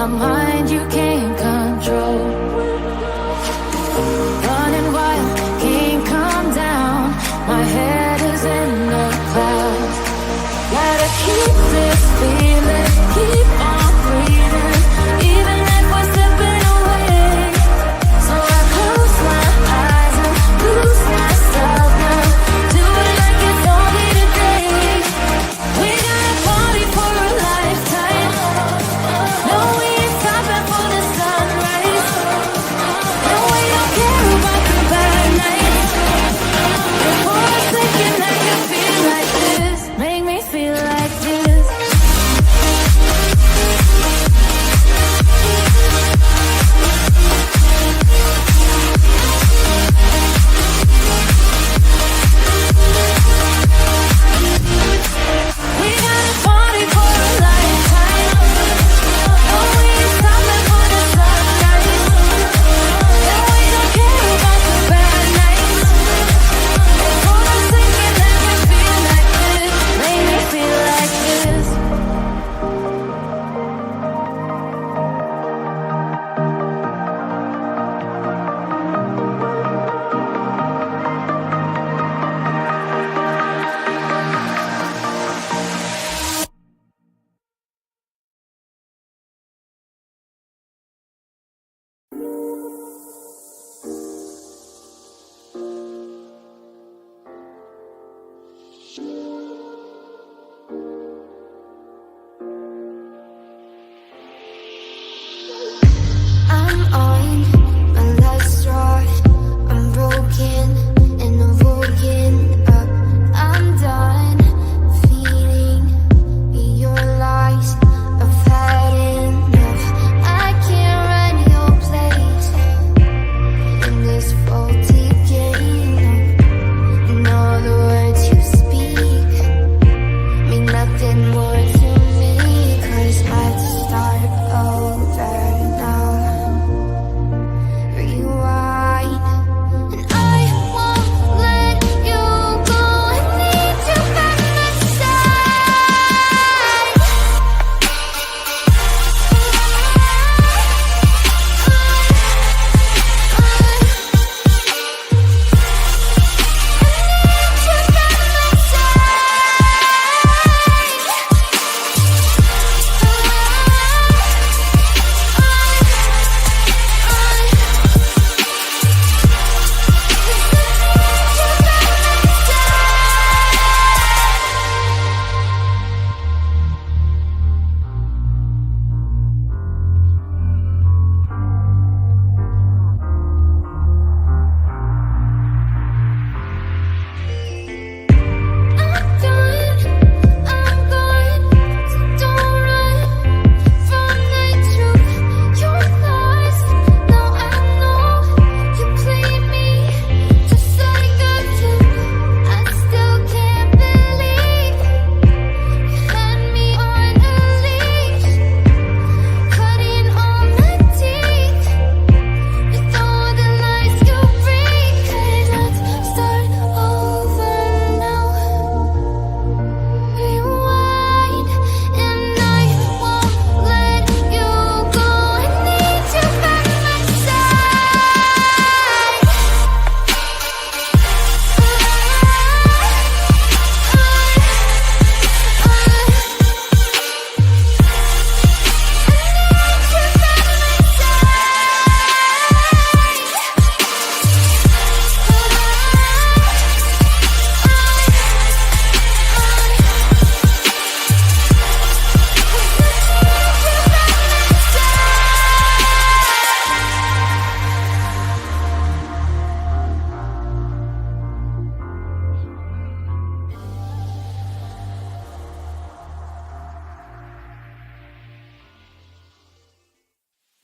a mind you can't control. Running wild, can't calm down. My head is in the clouds. Gotta keep this feeling, keep on breathing, even if we're slipping away. So I close my eyes and lose myself now. Do it like it's only today. We got a party for a lifetime. No, we ain't stopping for the sunrise. No, we don't care about the bad nights. For a second I can feel like this. Make me feel like this. We got a party for a lifetime. No, we ain't stopping for the sunrise. No, we don't care about the bad nights. For a second I can feel like this. Make me feel like this. I'm on my last straw. I'm broken and I'm woken up. I'm done feeding your lies. I've had enough. I can't run your place in this faulty game. And all the words you speak mean nothing more to me. 'Cause I have to start over now. Rewind. And I won't let you go. I need you by my side.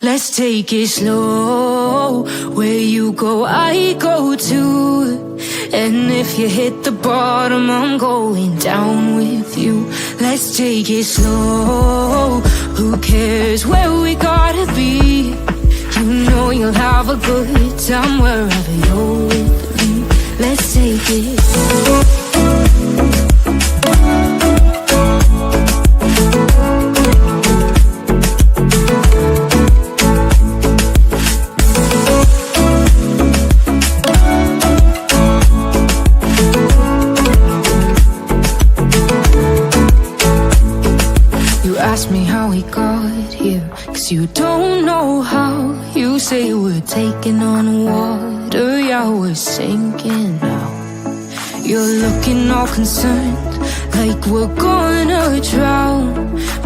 Let's take it slow. Where you go, I go too. And if you hit the bottom, I'm going down with you. Let's take it slow. Who cares where we gotta be? You know you'll have a good time wherever you're with me. Let's take it slow. ask me how we got here, 'cause you don't know how. You say we're taking on water, yeah, we're sinking now. You're looking all concerned, like we're gonna drown,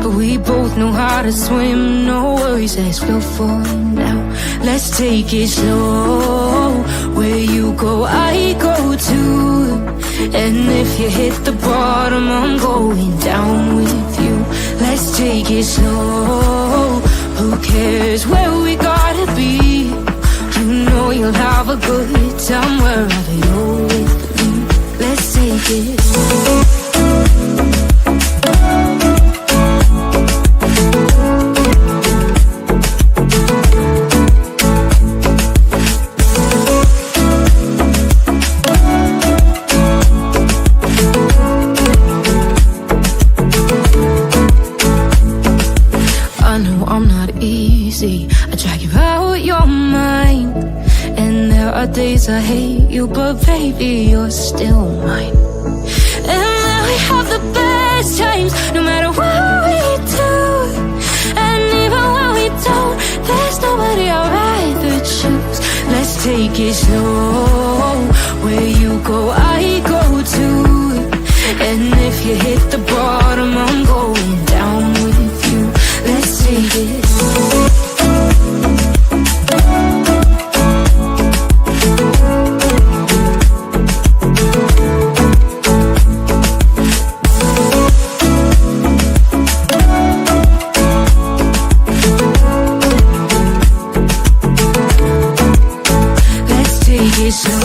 but we both know how to swim. No worries, let's flow for now. Let's take it slow. Where you go, I go too. And if you hit the bottom, I'm going down with you. Let's take it slow. Who cares where we gotta be? You know you'll have a good time wherever you're with me. Let's take it slow. I drag you out your mind, and there are days I hate you, but baby, you're still mine. And then we have the best times, no matter what we do. And even when we don't, there's nobody I'd rather choose. Let's take it slow. Where you go, I go too. And if you hit the bottom, I'm going down with you. Let's take it slow.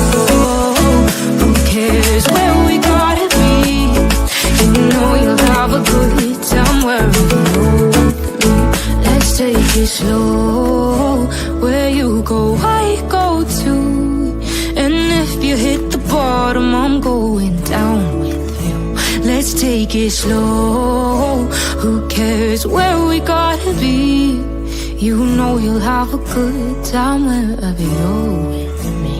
Slow. Who cares where we gotta be? You know you'll have a good time wherever you're with me. Let's take it slow. Where you go, I go too. And if you hit the bottom, I'm going down with you. Let's take it slow. Who cares where we gotta be? You know you'll have a good time wherever you're with me.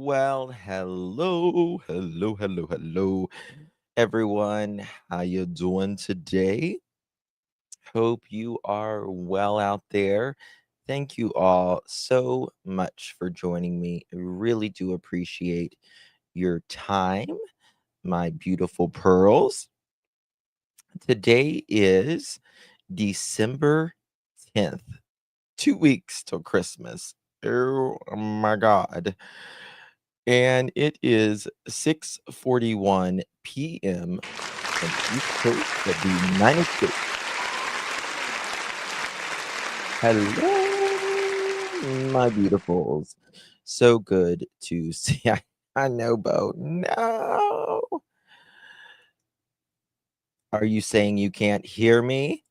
Well, hello, everyone. How you doing today? Hope you are well out there. Thank you all so much for joining me. I really do appreciate your time, my beautiful pearls. Today is December 10th, 2 weeks till Christmas. Oh my God. And it is 6:41 p.m. on the East Coast of the United States. Hello, my beautifuls. So good to see. I know, Bo. No. Are you saying you can't hear me?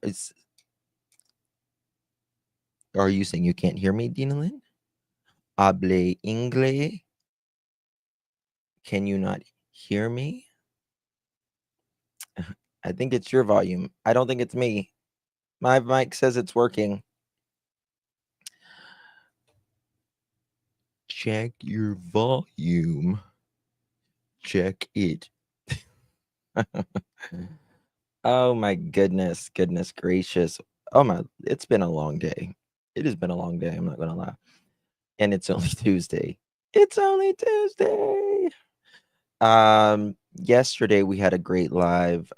Is, are you saying you can't hear me, Dinalyn? Hable inglés? Can you not hear me? I think it's your volume. I don't think it's me. My mic says it's working. check your volume. Check it. Oh my goodness gracious. Oh my, it's been a long day. It has been a long day, I'm not gonna lie. And it's only Tuesday. It's only Tuesday. Yesterday we had a great live.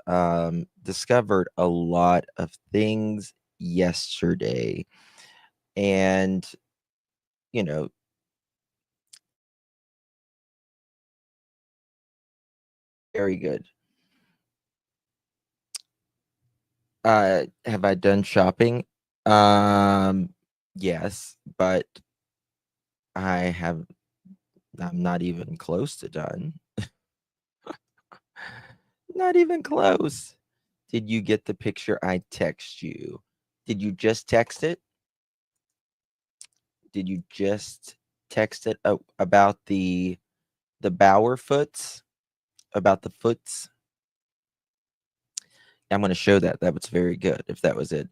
Discovered a lot of things yesterday. And, you know, very good. Have I done shopping? Um, yes, but I have I'm not even close to done. Not even close. Did you get the picture I text you? Did you just text it? Did you just text it about the Bauer foots? About the foots? I'm going to show that. That was very good if that was it.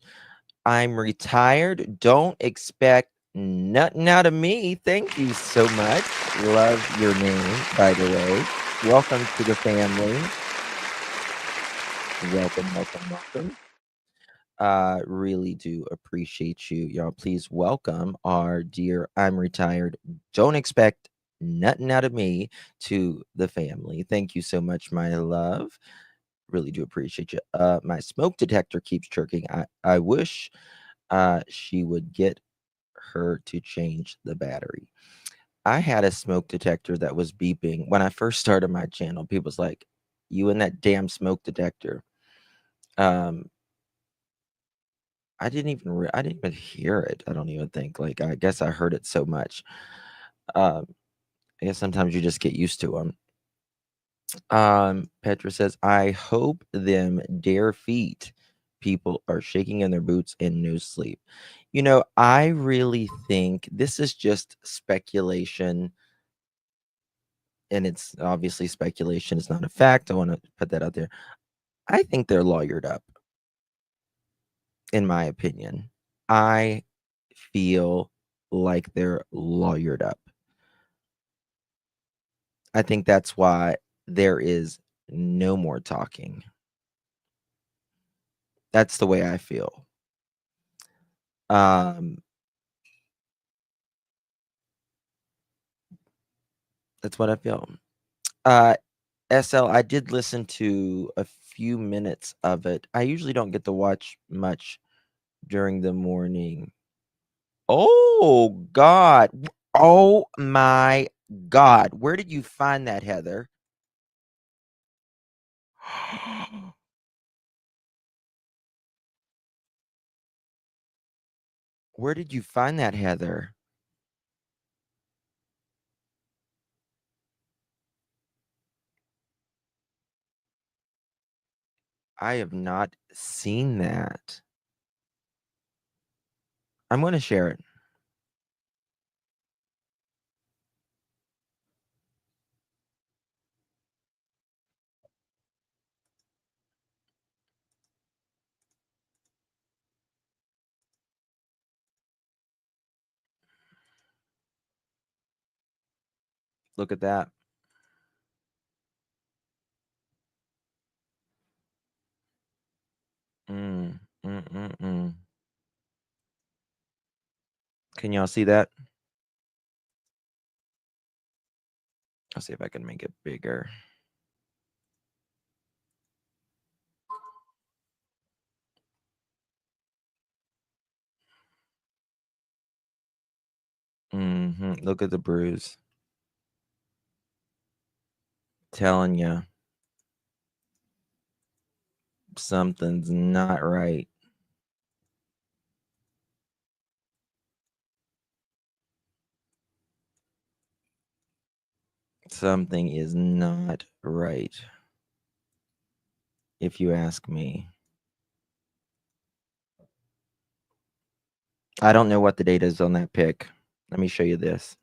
I'm retired. Don't expect nothing out of me. Thank you so much. Love your name, by the way. Welcome to the family. Welcome. Really do appreciate you. Y'all, please welcome our dear I'm retired. Don't expect nothing out of me to the family. Thank you so much, my love. Really do appreciate you. My smoke detector keeps chirping. I wish she would get her to change the battery. I had a smoke detector that was beeping when I first started my channel. People's like, "You and that damn smoke detector." Um, I didn't even hear it. I don't even think. Like, I guess I heard it so much. Um, I guess sometimes you just get used to them. Petra says, "I hope them dare feet people are shaking in their boots and no sleep." I really think this is just speculation, and it's obviously speculation. It's not a fact. I want to put that out there. I think they're lawyered up, in my opinion. I feel like they're lawyered up. I think that's why there is no more talking. That's the way I feel. Um, that's what I feel. Uh, SL, I did listen to a few minutes of it. I usually don't get to watch much during the morning. Oh God. Oh my God. Where did you find that, Heather? Where did you find that, Heather? I have not seen that. I'm going to share it. Look at that. Mm, mm, mm, mm. Can y'all see that? I'll see if I can make it bigger. Look at the bruise. Telling you, something's not right. Something is not right, if you ask me. I don't know what the data is on that pic. Let me show you this.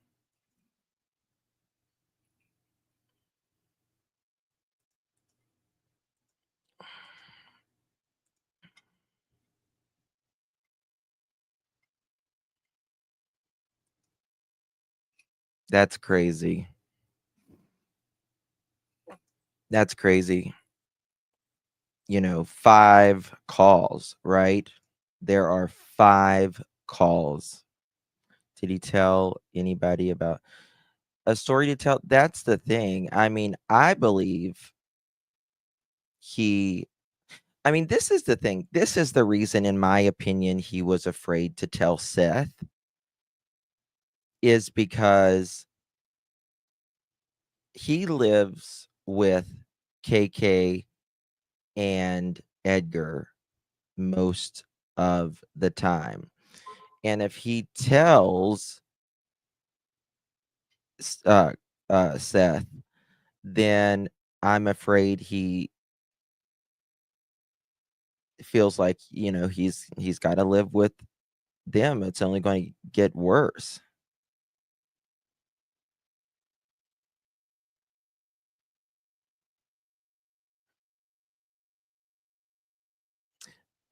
That's crazy. That's crazy. 5 calls, right? There are 5 calls. Did he tell anybody about a story to tell? That's the thing. I mean, he this is the thing. This is the reason, in my opinion, he was afraid to tell Seth, is because he lives with KK and Edgar most of the time. And if he tells uh, Seth, then I'm afraid he feels like, he's got to live with them. It's only going to get worse.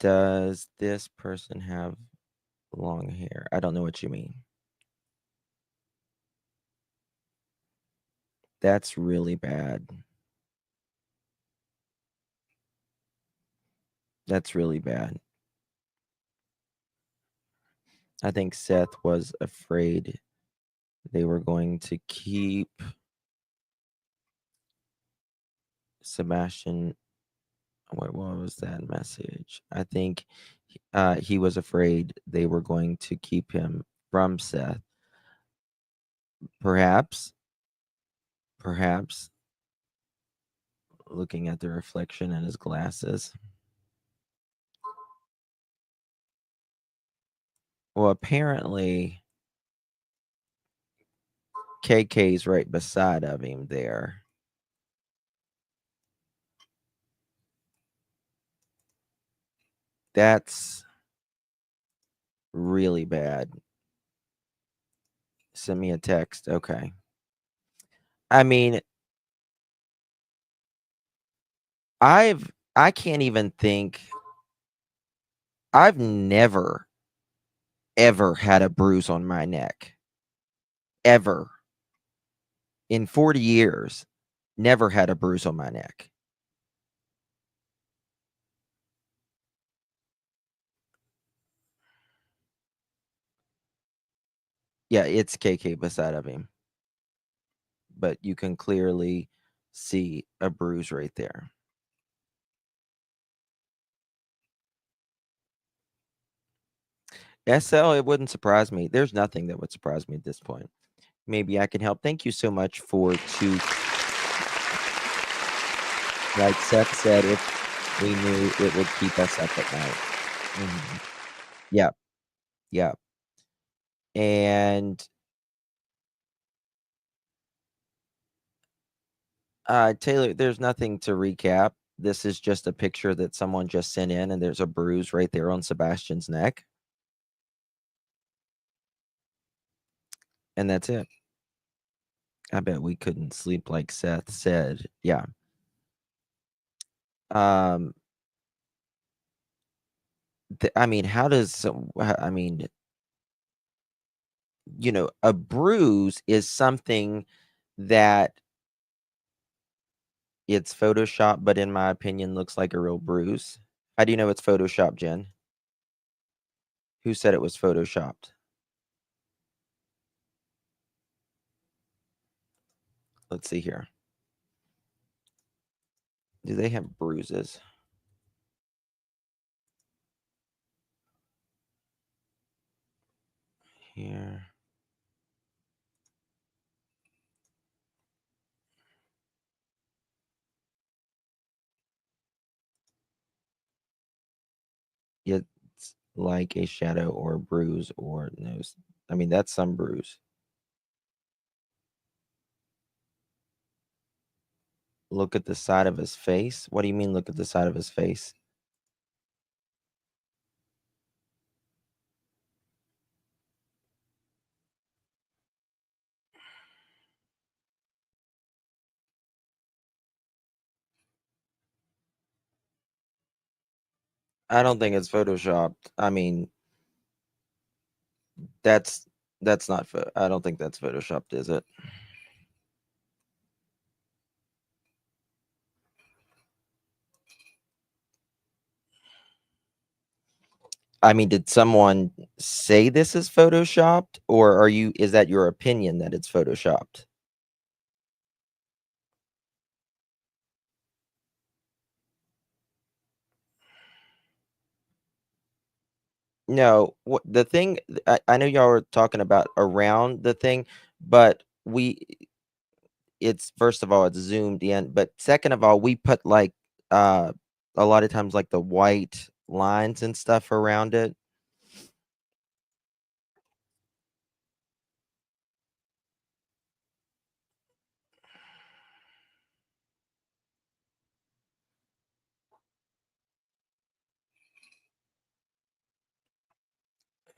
Does this person have long hair? I don't know what you mean. That's really bad. That's really bad. I think Seth was afraid they were going to keep Sebastian. What was that message? I think he was afraid they were going to keep him from Seth. Perhaps, perhaps looking at the reflection in his glasses. Well, apparently KK's right beside of him there. That's really bad. Send me a text. Okay. I mean, I can't even think. I've never ever had a bruise on my neck. Ever. In 40 years, never had a bruise on my neck. Yeah, it's KK beside of him, but you can clearly see a bruise right there. SL, it wouldn't surprise me. There's nothing that would surprise me at this point. Maybe I can help. Thank you so much for two. Like Seth said, if we knew, it would keep us up at night. Mhm. Yeah, yeah. And Taylor, there's nothing to recap. This is just a picture that someone just sent in, and there's a bruise right there on Sebastian's neck. And that's it. I bet we couldn't sleep like Seth said. Yeah. Um, I mean, how does I mean, a bruise is something that it's Photoshop, but in my opinion, looks like a real bruise. How do you know it's Photoshop, Jen? Who said it was Photoshopped? Let's see here. Do they have bruises? Here. It's like a shadow or a bruise or no. I mean, that's some bruise. Look at the side of his face. What do you mean, look at the side of his face? I don't think it's Photoshopped. I mean, that's That's not I don't think that's photoshopped, is it? I mean, did someone say this is photoshopped, or is that your opinion that it's photoshopped? No, what the thing I know y'all were talking about around the thing, but it's first of all, it's zoomed in, but second of all, we put like uh a lot of times like the white lines and stuff around it.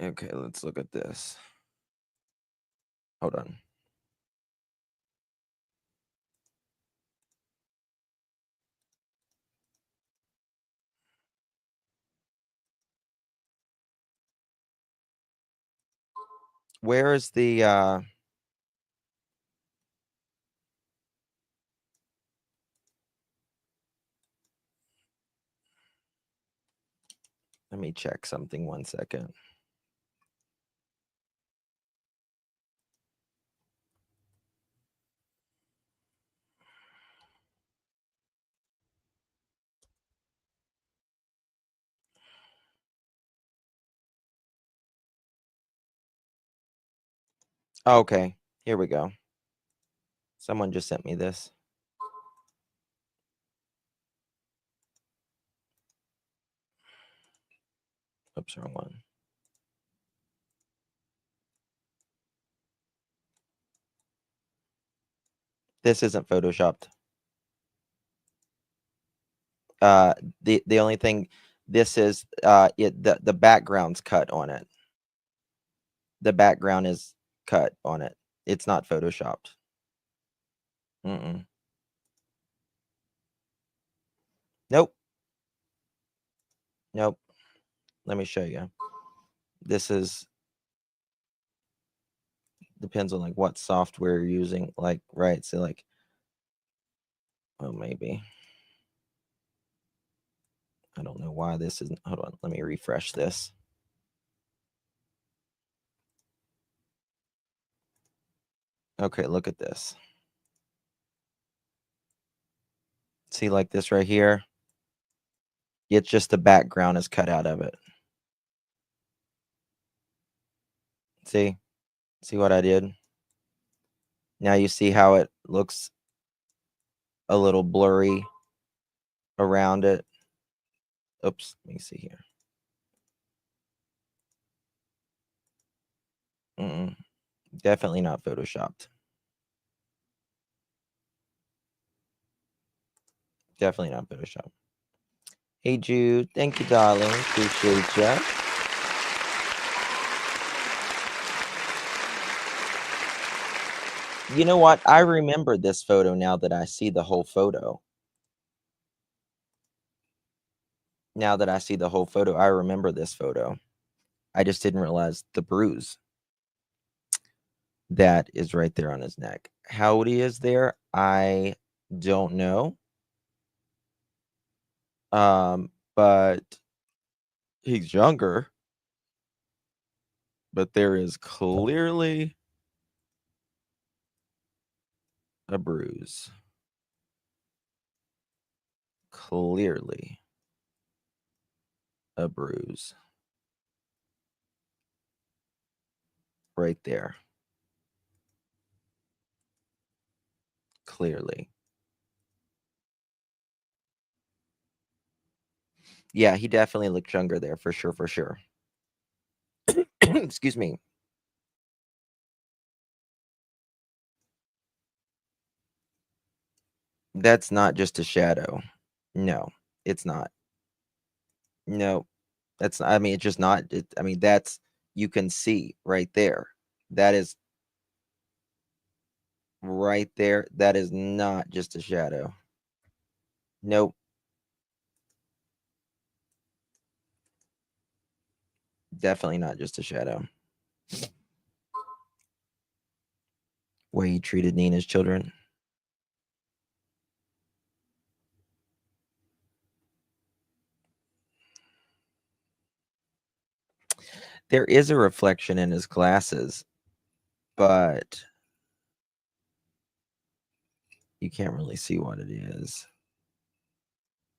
Okay, let's look at this. Hold on. Where is the let me check something 1 second. Okay, here we go. Someone just sent me this. Oops, wrong one. This isn't photoshopped. The only thing this is the background's cut on it. The background is cut on it. It's not photoshopped. Mm-mm. Nope. Nope. Let me show you. This is depends on like what software you're using. Like, right. So like, well, maybe. I don't know why this isn't. Hold on. Let me refresh this. Okay, look at this. See, like this right here? It's just the background is cut out of it. See? See what I did? Now you see how it looks a little blurry around it. Oops, let me see here. Mm-mm. Definitely not photoshopped. Definitely not photoshopped. Hey Jude, thank you, darling. Appreciate ya. You know what? I remember this photo now that I see the whole photo. Now that I see the whole photo, I remember this photo. I just didn't realize the bruise that is right there on his neck. How old he is there, I don't know. But he's younger. But there is clearly a bruise. Clearly a bruise. Right there. Clearly. Yeah, he definitely looked younger there for sure, for sure. Excuse me. That's not just a shadow. No, it's not. No, that's not, I mean, it's just not. I mean, that's you can see right there. That is right there. That is not just a shadow. Nope. Definitely not just a shadow. way he treated Nina's children. There is a reflection in his glasses, but you can't really see what it is.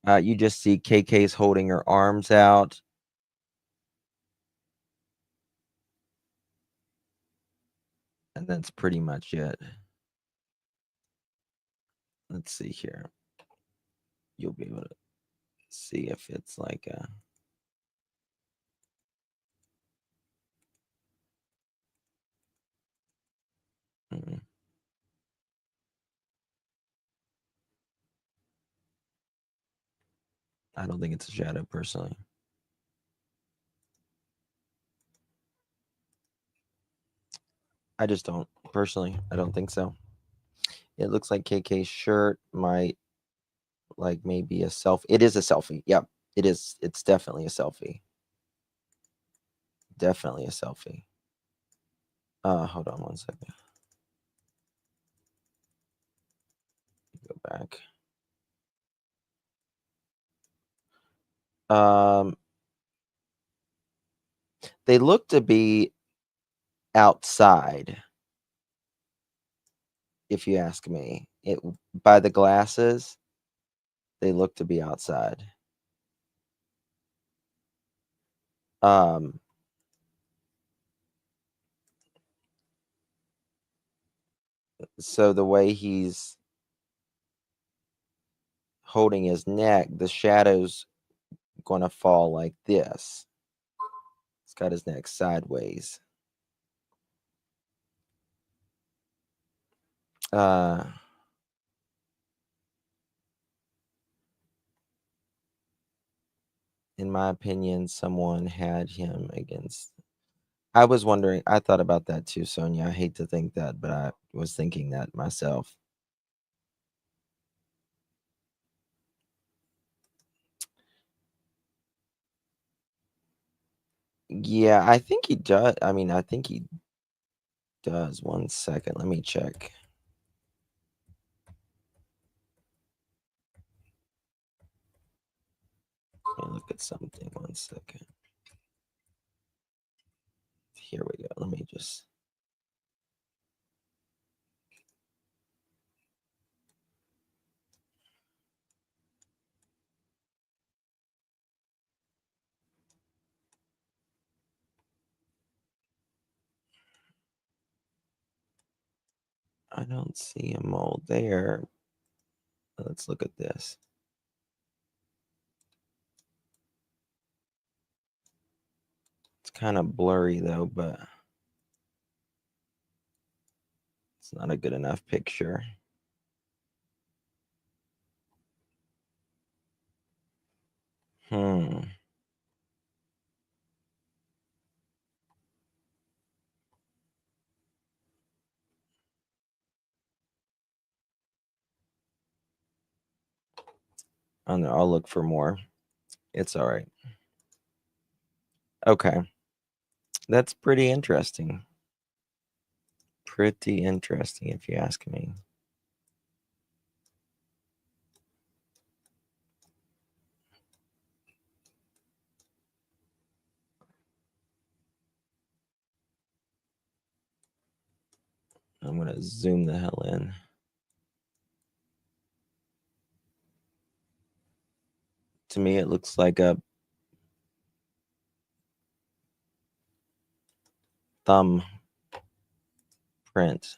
You just see KK's holding her arms out. And that's pretty much it. Let's see here. You'll be able to see if it's like a... Mm. I don't think it's a shadow, personally. I just don't. Personally, I don't think so. It looks like KK's shirt might, like, maybe a selfie. It is a selfie. Yep, it is. It's definitely a selfie. Definitely a selfie. Hold on one second. Go back. They look to be outside, if you ask me. By the glasses, they look to be outside. So the way he's holding his neck, the shadow's going to fall like this. He's got his neck sideways. In my opinion, someone had him against... I was wondering, I thought about that too, Sonia. I hate to think that, but I was thinking that myself. Yeah, I think he does. I mean, I think he does. 1 second. Let me check. Let me look at something. 1 second. Here we go. Let me just... I don't see a mole there. Let's look at this. It's kind of blurry though, but it's not a good enough picture. Hmm. I don't know. I'll look for more. It's all right. Okay. That's pretty interesting. Pretty interesting, if you ask me. I'm going to zoom the hell in. To me, it looks like a thumb print.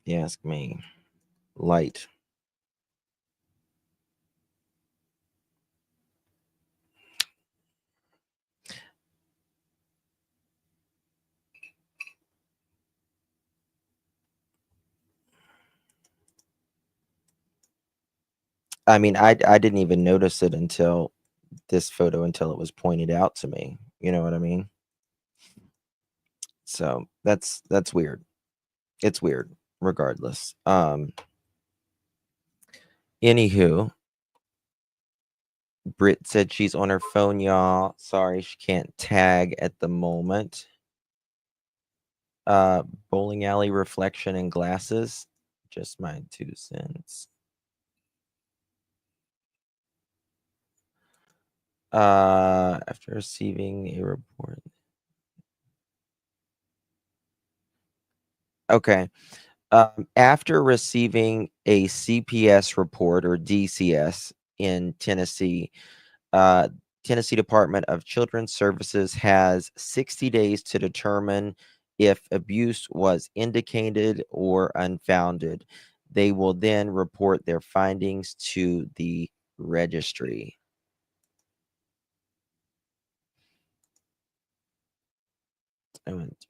You ask me. Light. I mean, I didn't even notice it until this photo, until it was pointed out to me. You know what I mean? So that's weird. It's weird, regardless. Anywho, Britt said she's on her phone, y'all. Sorry, she can't tag at the moment. Uh, Bowling alley reflection in glasses. Just my 2 cents. After receiving a report. Okay. After receiving a CPS report or DCS in Tennessee, uh, Tennessee Department of Children's Services has 60 days to determine if abuse was indicated or unfounded. They will then report their findings to the registry. I went to,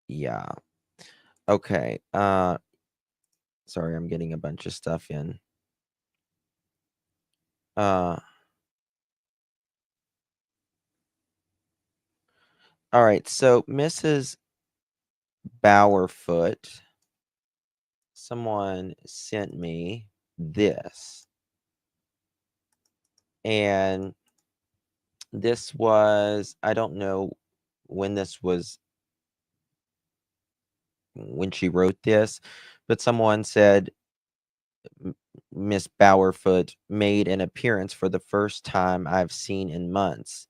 yeah. Okay. Sorry, I'm getting a bunch of stuff in. Uh, all right. So Mrs. Bowerfoot, someone sent me this, and this was, I don't know when this was, when she wrote this, but someone said Miss Bowerfoot made an appearance for the first time I've seen in months,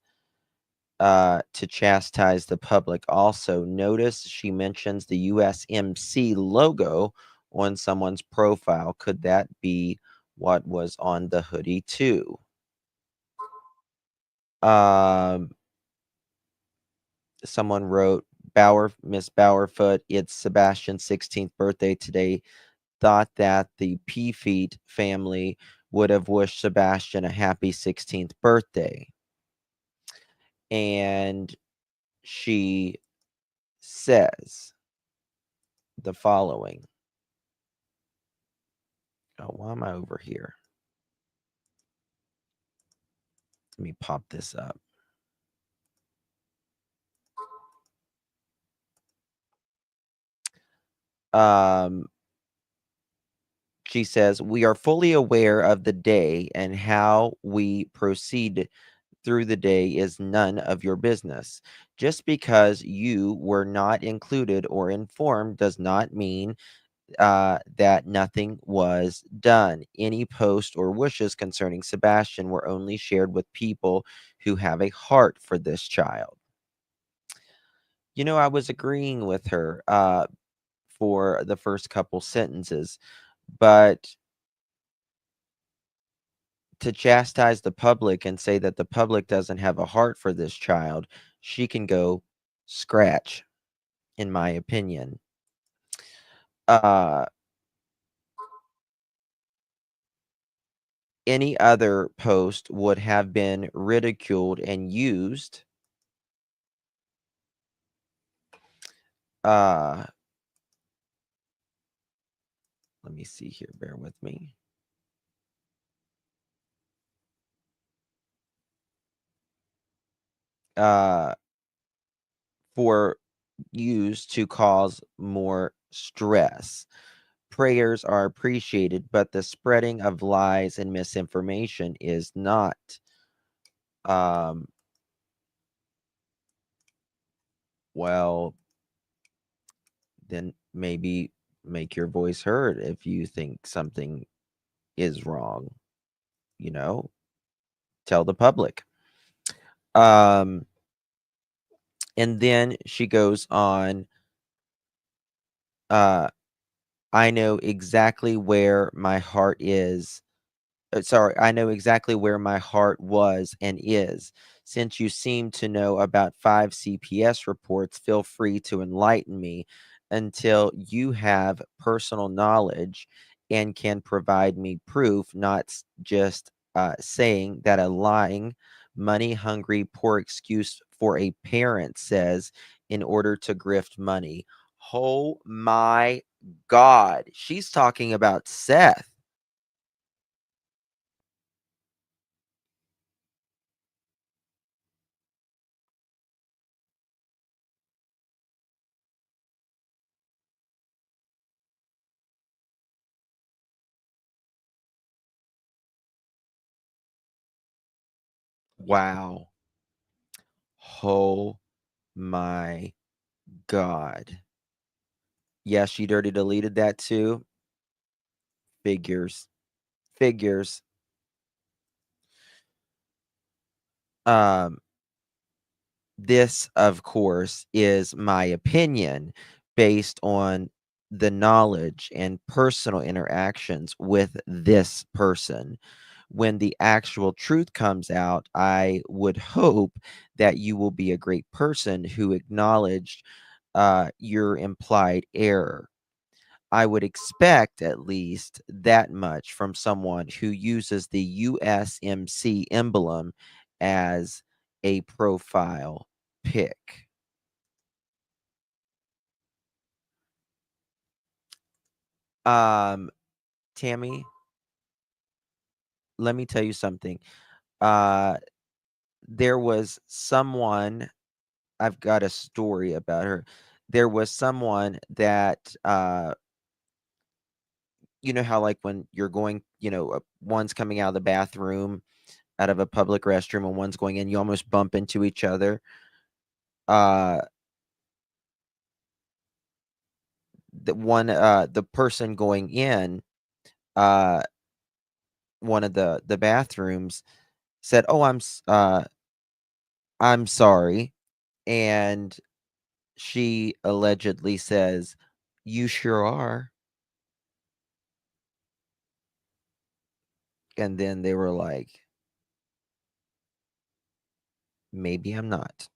to chastise the public. Also, notice she mentions the USMC logo on someone's profile. Could that be what was on the hoodie too? Um, Someone wrote, Miss Bowerfoot, it's Sebastian's 16th birthday today. Thought that the P-Feet family would have wished Sebastian a happy 16th birthday. And she says the following. Oh, why am I over here? Let me pop this up. Um, she says, we are fully aware of the day, and how we proceed through the day is none of your business. Just because you were not included or informed does not mean that nothing was done. Any post or wishes concerning Sebastian were only shared with people who have a heart for this child. You know, I was agreeing with her for the first couple sentences, but to chastise the public and say that the public doesn't have a heart for this child, she can go scratch, in my opinion. Uh, any other post would have been ridiculed and used. Uh, Let me see here. Bear with me. Uh, for used to cause more stress. Prayers are appreciated, but the spreading of lies and misinformation is not. Um, well, then maybe make your voice heard if you think something is wrong. You know, tell the public. Um, and then she goes on. Uh, I know exactly where my heart is. Sorry, I know exactly where my heart was and is. Since you seem to know about 5 CPS reports, feel free to enlighten me until you have personal knowledge and can provide me proof, not just saying that a lying, money hungry, poor excuse for a parent says in order to grift money. Oh my God. She's talking about Seth. Wow. Oh my God. Yeah, she dirty deleted that too. Figures. Figures. Um, this, of course, is my opinion based on the knowledge and personal interactions with this person. When the actual truth comes out, I would hope that you will be a great person who acknowledged your implied error. I would expect at least that much from someone who uses the USMC emblem as a profile pic. Um, Tammy, let me tell you something. Uh, there was someone, I've got a story about her. There was someone that, you know how, like, when you're going, one's coming out of the bathroom, out of a public restroom, and one's going in, you almost bump into each other. Uh, the person going in, uh, one of the bathrooms said, "Oh, I'm sorry," and she allegedly says, "You sure are." And then they were like, "Maybe I'm not."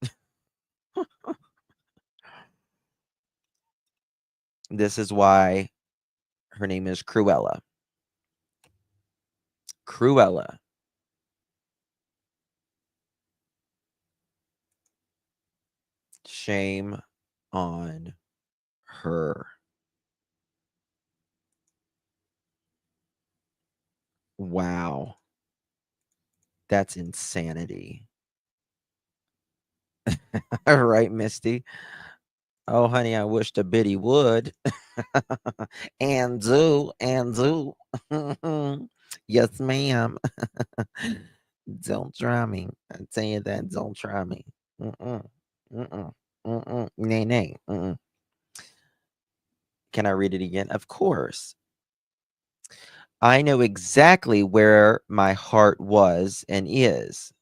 This is why her name is Cruella. Cruella. Shame on her. Wow. That's insanity. All right, Misty. Oh, honey, I wish the biddy would. And do, and do. Yes, ma'am. Don't try me. I tell you that. Don't try me. Mm-mm. Mm-mm. Mm-mm. Nay, nay. Mm-mm. Can I read it again? Of course. I know exactly where my heart was and is.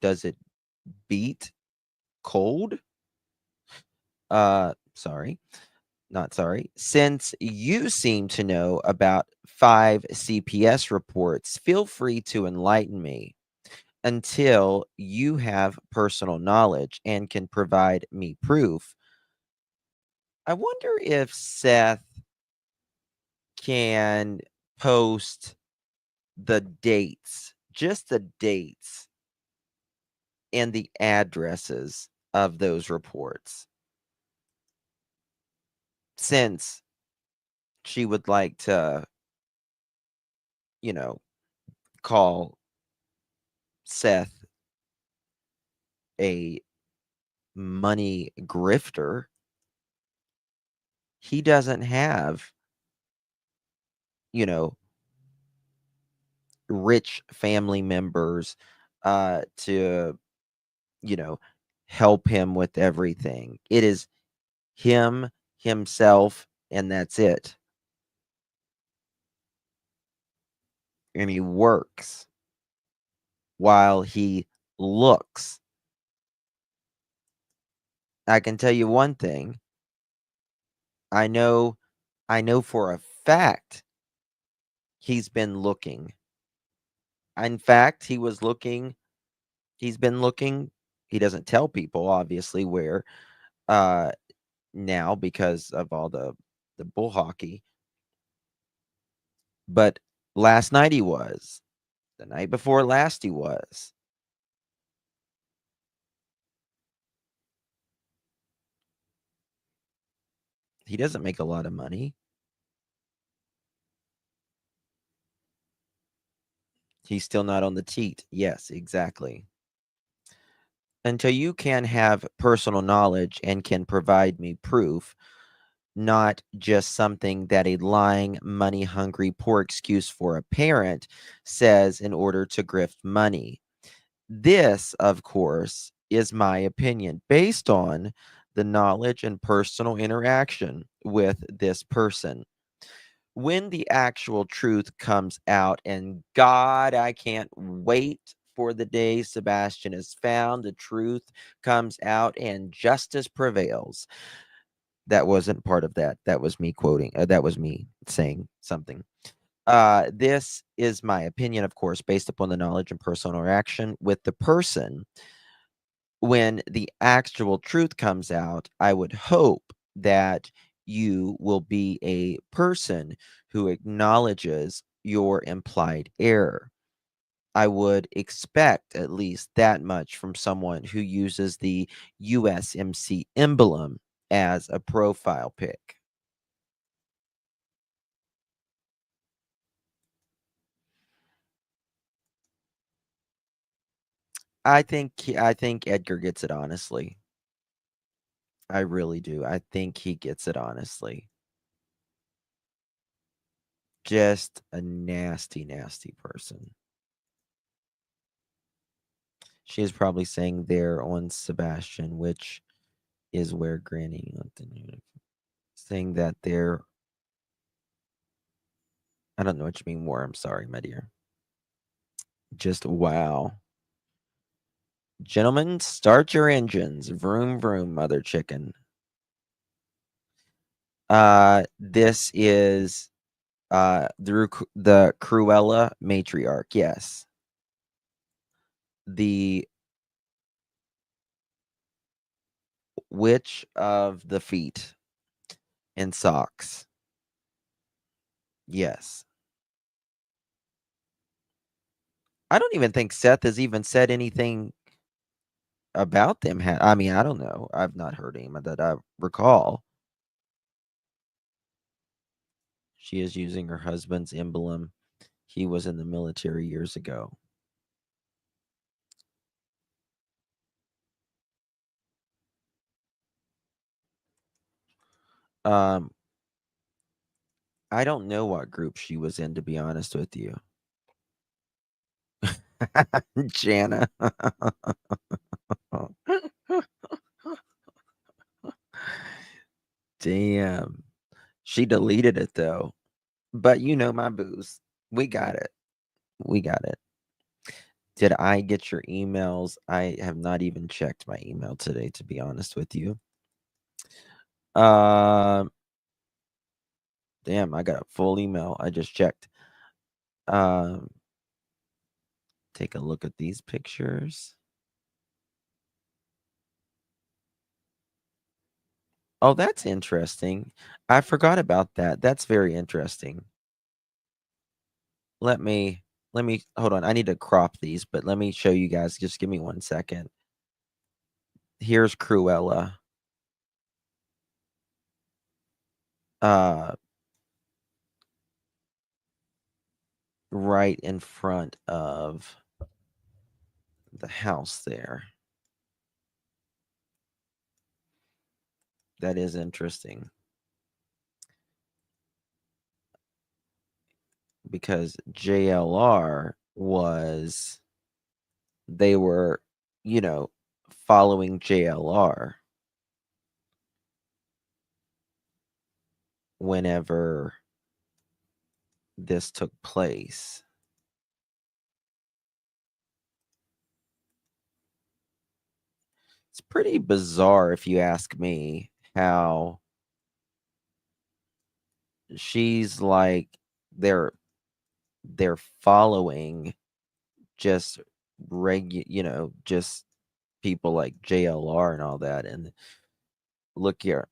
Does it beat cold? Sorry. Not sorry. Since you seem to know about 5 CPS reports, feel free to enlighten me until you have personal knowledge and can provide me proof. I wonder if Seth can post the dates, just the dates and the addresses of those reports, since she would like to, you know, call Seth a money grifter. He doesn't have, you know, rich family members to, you know, help him with everything. It is him, himself, and that's it. And he works while he looks. I can tell you one thing. I know I know for a fact he's been looking. In fact, he's been looking. He doesn't tell people obviously where uh now because of all the bull hockey. But last night he was. The night before last he was. He doesn't make a lot of money. He's still not on the teat. Yes, exactly. Until you can have personal knowledge and can provide me proof, not just something that a lying, money-hungry, poor excuse for a parent says in order to grift money. This, of course, is my opinion based on the knowledge and personal interaction with this person. When the actual truth comes out, and God, I can't wait for the day Sebastian is found, the truth comes out, and justice prevails. That wasn't part of that. That was me quoting. That was me saying something. This is my opinion, of course, based upon the knowledge and personal interaction with the person. When the actual truth comes out, I would hope that you will be a person who acknowledges your implied error. I would expect at least that much from someone who uses the USMC emblem as a profile pic. I think Edgar gets it honestly. I really do. I think he gets it honestly. Just a nasty, nasty person. She is probably saying there on Sebastian, which is where Granny saying that there. I don't know what you mean more. I'm sorry, my dear. Just wow. Gentlemen, start your engines. Vroom vroom, mother chicken. This is the Cruella matriarch, yes. The witch of the feet and socks. Yes. I don't even think Seth has even said anything about them. I mean, I don't know. I've not heard him that I recall. She is using her husband's emblem. He was in the military years ago. Um, I don't know what group she was in, to be honest with you. Jana. Damn. She deleted it though. But you know my booze. We got it. We got it. Did I get your emails? I have not even checked my email today, to be honest with you. Um, damn, I got a full email. I just checked. Um, take a look at these pictures. Oh, that's interesting. I forgot about that. That's very interesting. Let me hold on. I need to crop these, but let me show you guys. Just give me 1 second. Here's Cruella. Uh, right in front of the house there. That is interesting. Because JLR was they were, you know, following JLR whenever this took place. It's pretty bizarre if you ask me how she's like they're following just just people like JLR and all that. And look here,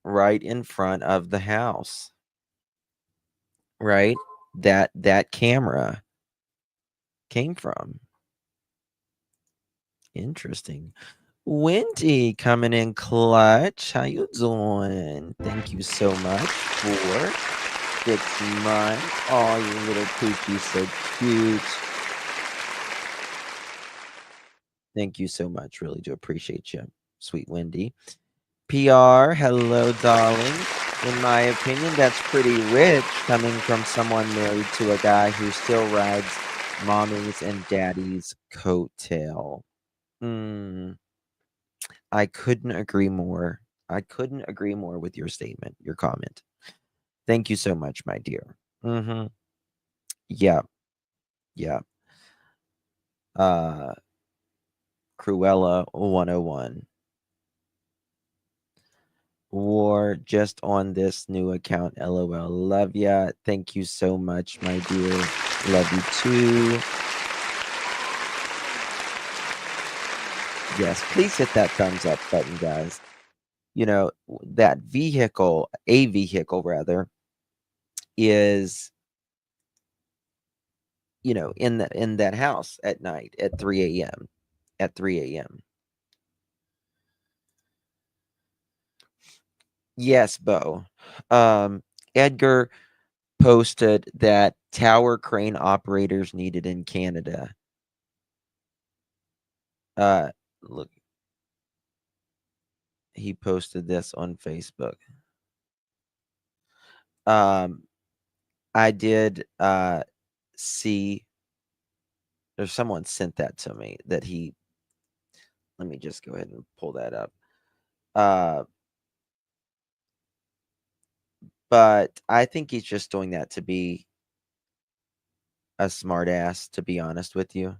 right in front of the house, right? That camera came from. Interesting. Wendy coming in clutch. How you doing? Thank you so much for 6 months. Oh, you little poochie, so cute. Thank you so much. Really do appreciate you, sweet Wendy. PR, hello, darling. In my opinion, that's pretty rich coming from someone married to a guy who still rides mommy's and daddy's coattail. I couldn't agree more. I couldn't agree more with your statement, your comment. Thank you so much, my dear. Yeah. Yeah. Cruella 101. War just on this new account. LOL. Love ya. Thank you so much, my dear. Love you too. Yes, please hit that thumbs up button, guys. You know, that vehicle, a vehicle rather, is, you know, in that house at night at 3 a.m. At 3 a.m. Yes, Bo. Edgar posted that tower crane operators needed in Canada. Look, he posted this on Facebook. I did see, or someone sent that to me that he, let me just go ahead and pull that up. But I think he's just doing that to be a smart ass, to be honest with you.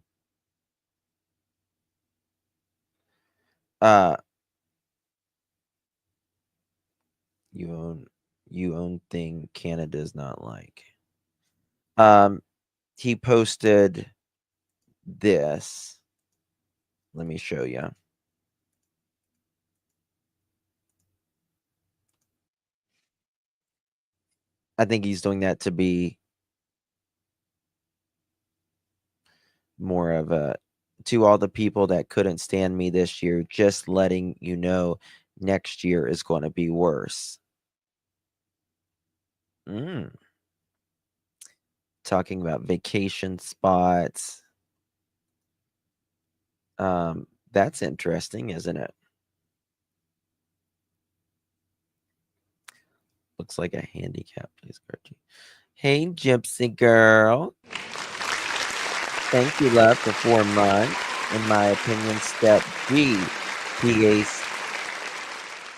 You own thing Canada's not like. He posted this. Let me show you. I think he's doing that to be more of a, to all the people that couldn't stand me this year, just letting you know next year is going to be worse. Talking about vacation spots. That's interesting, isn't it? Looks like a handicap, please, Gertie. Hey, Gypsy girl. Thank you, love, for 4 months. In my opinion, step B, PA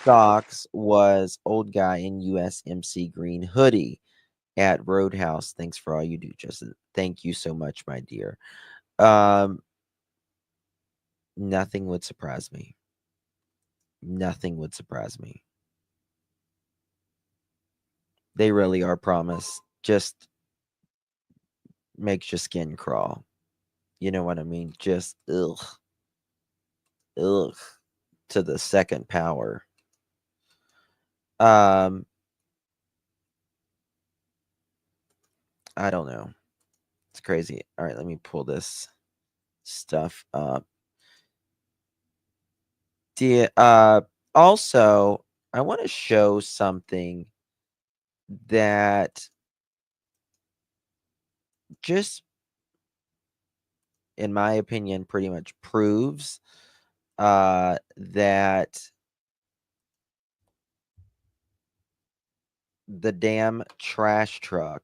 Stocks was old guy in USMC green hoodie at Roadhouse. Thanks for all you do, Justin. Thank you so much, my dear. Nothing would surprise me. Nothing would surprise me. They really are, promise. Just makes your skin crawl. You know what I mean? Just ugh. Ugh. To the second power. I don't know. It's crazy. All right, let me pull this stuff up. Also, I want to show something that just, in my opinion, pretty much proves that the damn trash truck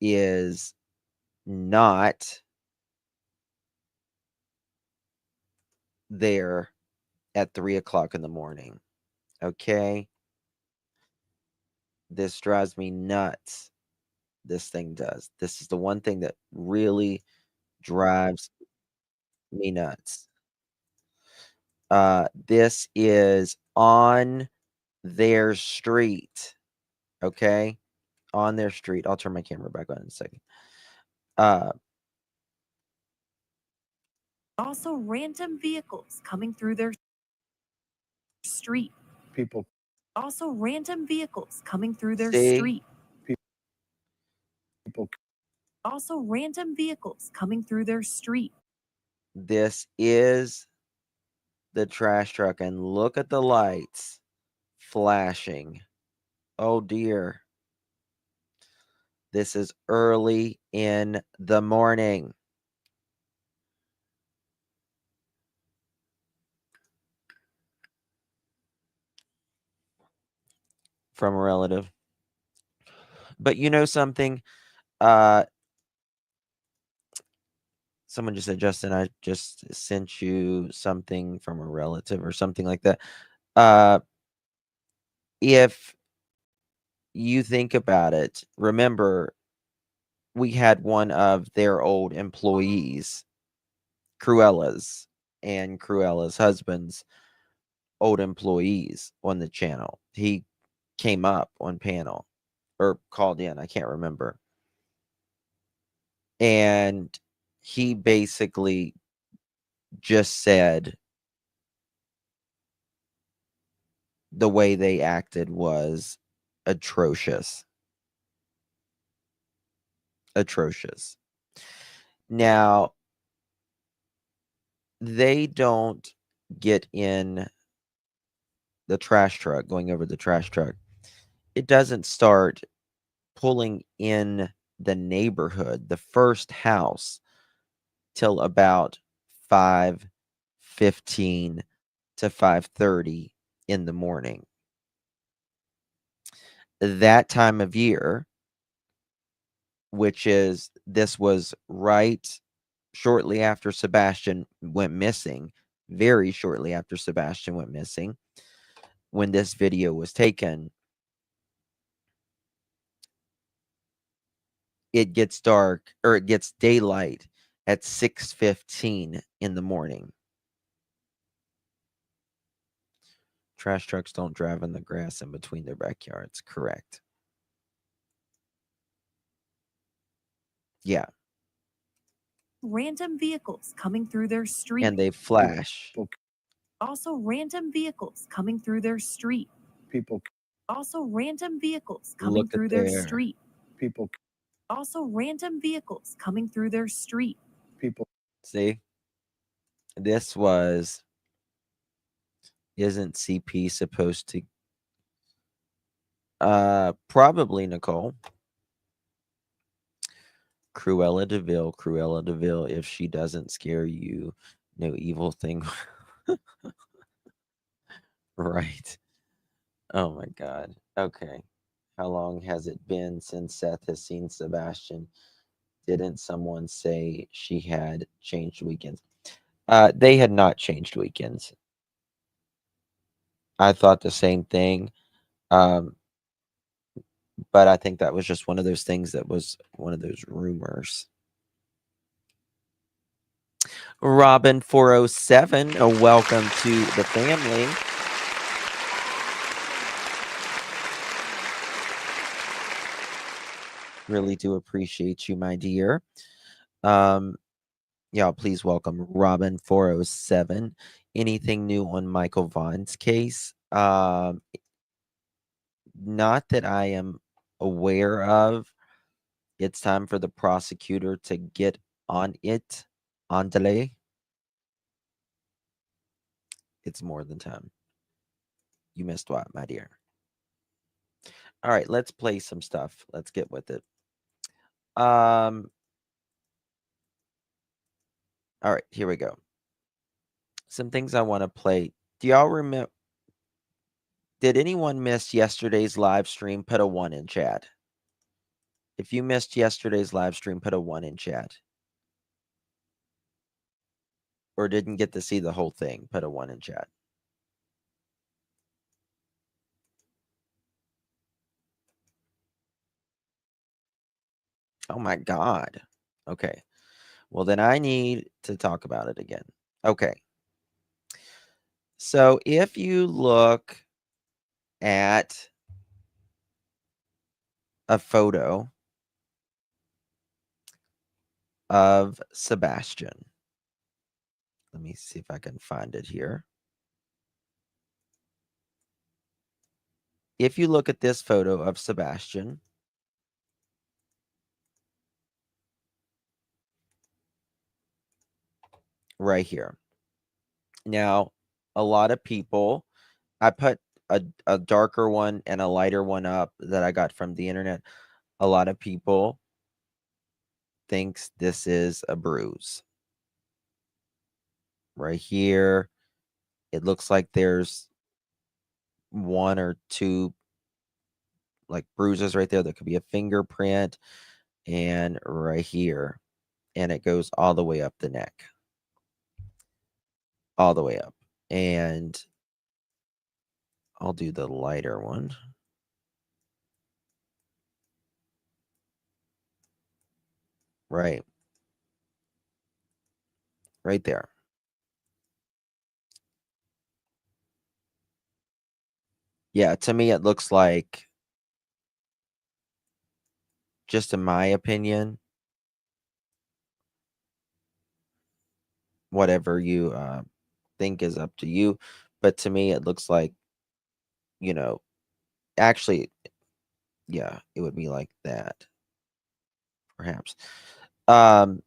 is not there at 3 o'clock in the morning. Okay? This drives me nuts. This thing does. This is the one thing that really drives me nuts. This is on their street. Okay? On their street. I'll turn my camera back on in a second. Also, random vehicles coming through their street. People. Also, random vehicles coming through their See? street. People. Also, random vehicles coming through their street. This is the trash truck, and look at the lights flashing. Oh dear. This is early in the morning. from a relative. But you know something? Uh, someone just said, Justin, I just sent you something from a relative or something like that. If you think about it, remember we had one of their old employees, Cruella's and Cruella's husband's old employees on the channel. He came up on panel or called in, I can't remember. And he basically just said the way they acted was atrocious. Atrocious. Now, they don't get in the trash truck, going over the trash truck. It doesn't start pulling in the neighborhood, the first house, till about 5:15 to 5:30 in the morning. That time of year, which is this was right shortly after Sebastian went missing, very shortly after Sebastian went missing, when this video was taken, it gets dark or it gets daylight at 6:15 in the morning. Trash trucks don't drive in the grass in between their backyards. Correct. Yeah. Random vehicles coming through their street. And they flash. Also, random vehicles coming through their street. People Also, random vehicles coming Look at through their there. street. people Also, random vehicles coming through their street. people See? This was. Isn't CP supposed to? Probably Nicole. Cruella DeVille, if she doesn't scare you, no evil thing. Right. Oh my God. Okay. How long has it been since Seth has seen Sebastian? Didn't someone say she had changed weekends? They had not changed weekends. I thought the same thing. But I think that was just one of those things that was one of those rumors. Robin 407, welcome to the family. Really do appreciate you, my dear. Y'all, please welcome Robin 407. Anything new on Michael Vaughn's case? Not that I am aware of. It's time for the prosecutor to get on it. On delay. It's more than time. You missed what, my dear? All right, let's play some stuff. Let's get with it. All right, here we go. Some things I want to play. Do y'all remember? Did anyone miss yesterday's live stream? Put a 1 in chat. If you missed yesterday's live stream, put a 1 in chat. Or didn't get to see the whole thing, put a 1 in chat. Oh my God. Okay. Well, then I need to talk about it again. Okay. So if you look at a photo of Sebastian, let me see if I can find it here. If you look at this photo of Sebastian, right here. Now, a lot of people, I put a darker one and a lighter one up that I got from the internet. A lot of people thinks this is a bruise. Right here, it looks like there's 1 or 2 like bruises right there. There could be a fingerprint, and right here, and it goes all the way up the neck, all the way up. And I'll do the lighter one. Right. Right there. Yeah, to me, it looks like, just in my opinion, whatever you think is up to you. But to me, it looks like, you know, actually, yeah, it would be like that, perhaps. Um,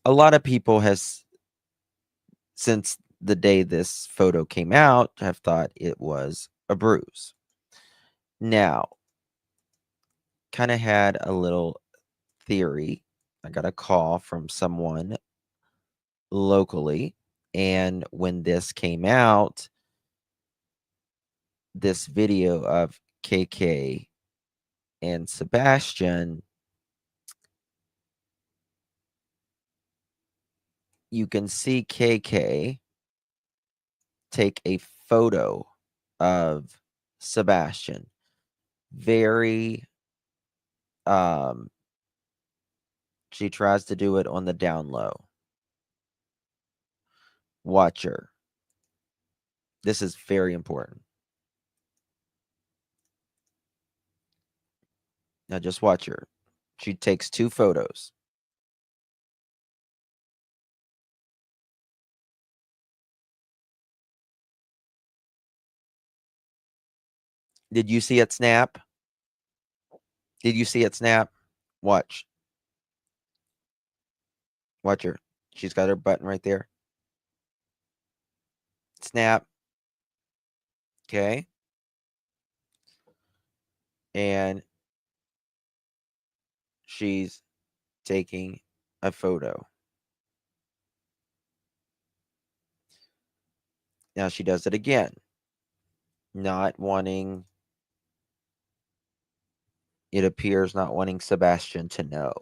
a lot of people has, since the day this photo came out, have thought it was a bruise. Now, kind of had a little theory. I got a call from someone locally, and when this came out, this video of KK and Sebastian, you can see KK take a photo of Sebastian. Very, um, she tries to do it on the down low. Watch her. This is very important. Now just watch her. She takes 2 photos. Did you see it snap? Did you see it snap? Watch. Watch her. She's got her button right there. Snap. Okay. And she's taking a photo. Now she does it again. Not wanting, it appears, not wanting Sebastian to know.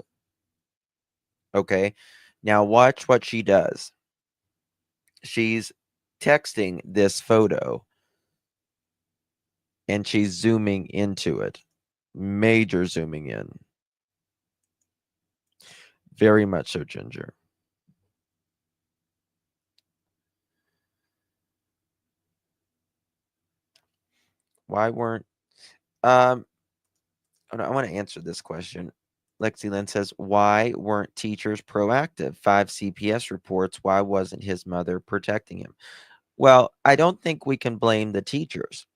Okay. Now watch what she does. She's texting this photo and she's zooming into it. Major zooming in. Very much so, Ginger. Why weren't I want to answer this question. Lexi Lynn says, why weren't teachers proactive? 5 CPS reports. Why wasn't his mother protecting him? Well, I don't think we can blame the teachers,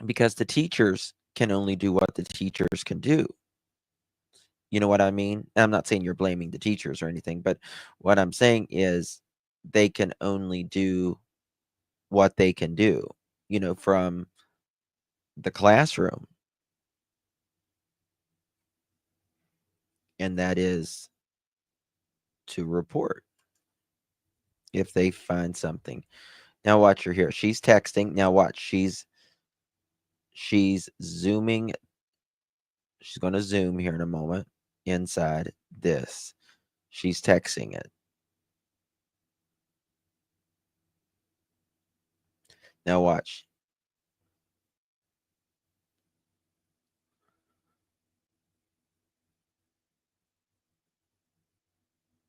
because the teachers can only do what the teachers can do. You know what I mean? I'm not saying you're blaming the teachers or anything, but what I'm saying is they can only do what they can do, from the classroom. And that is to report if they find something. Now watch her here. She's texting. Now watch. She's zooming. She's going to zoom here in a moment inside this. She's texting it. Now watch.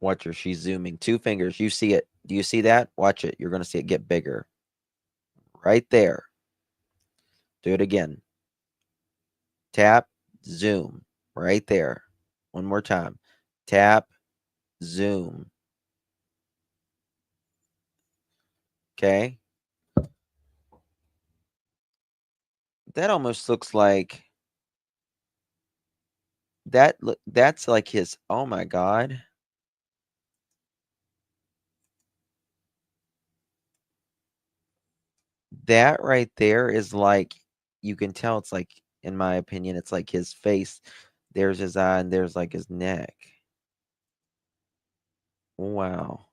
Watch her. She's zooming. 2 fingers. You see it. Do you see that? Watch it. You're going to see it get bigger. Right there. Do it again. Tap, zoom. Right there. One more time. Tap, zoom. Okay. That almost looks like that's like his, oh my God. That right there is like, you can tell it's like, in my opinion, it's like his face. There's his eye and there's like his neck. Wow.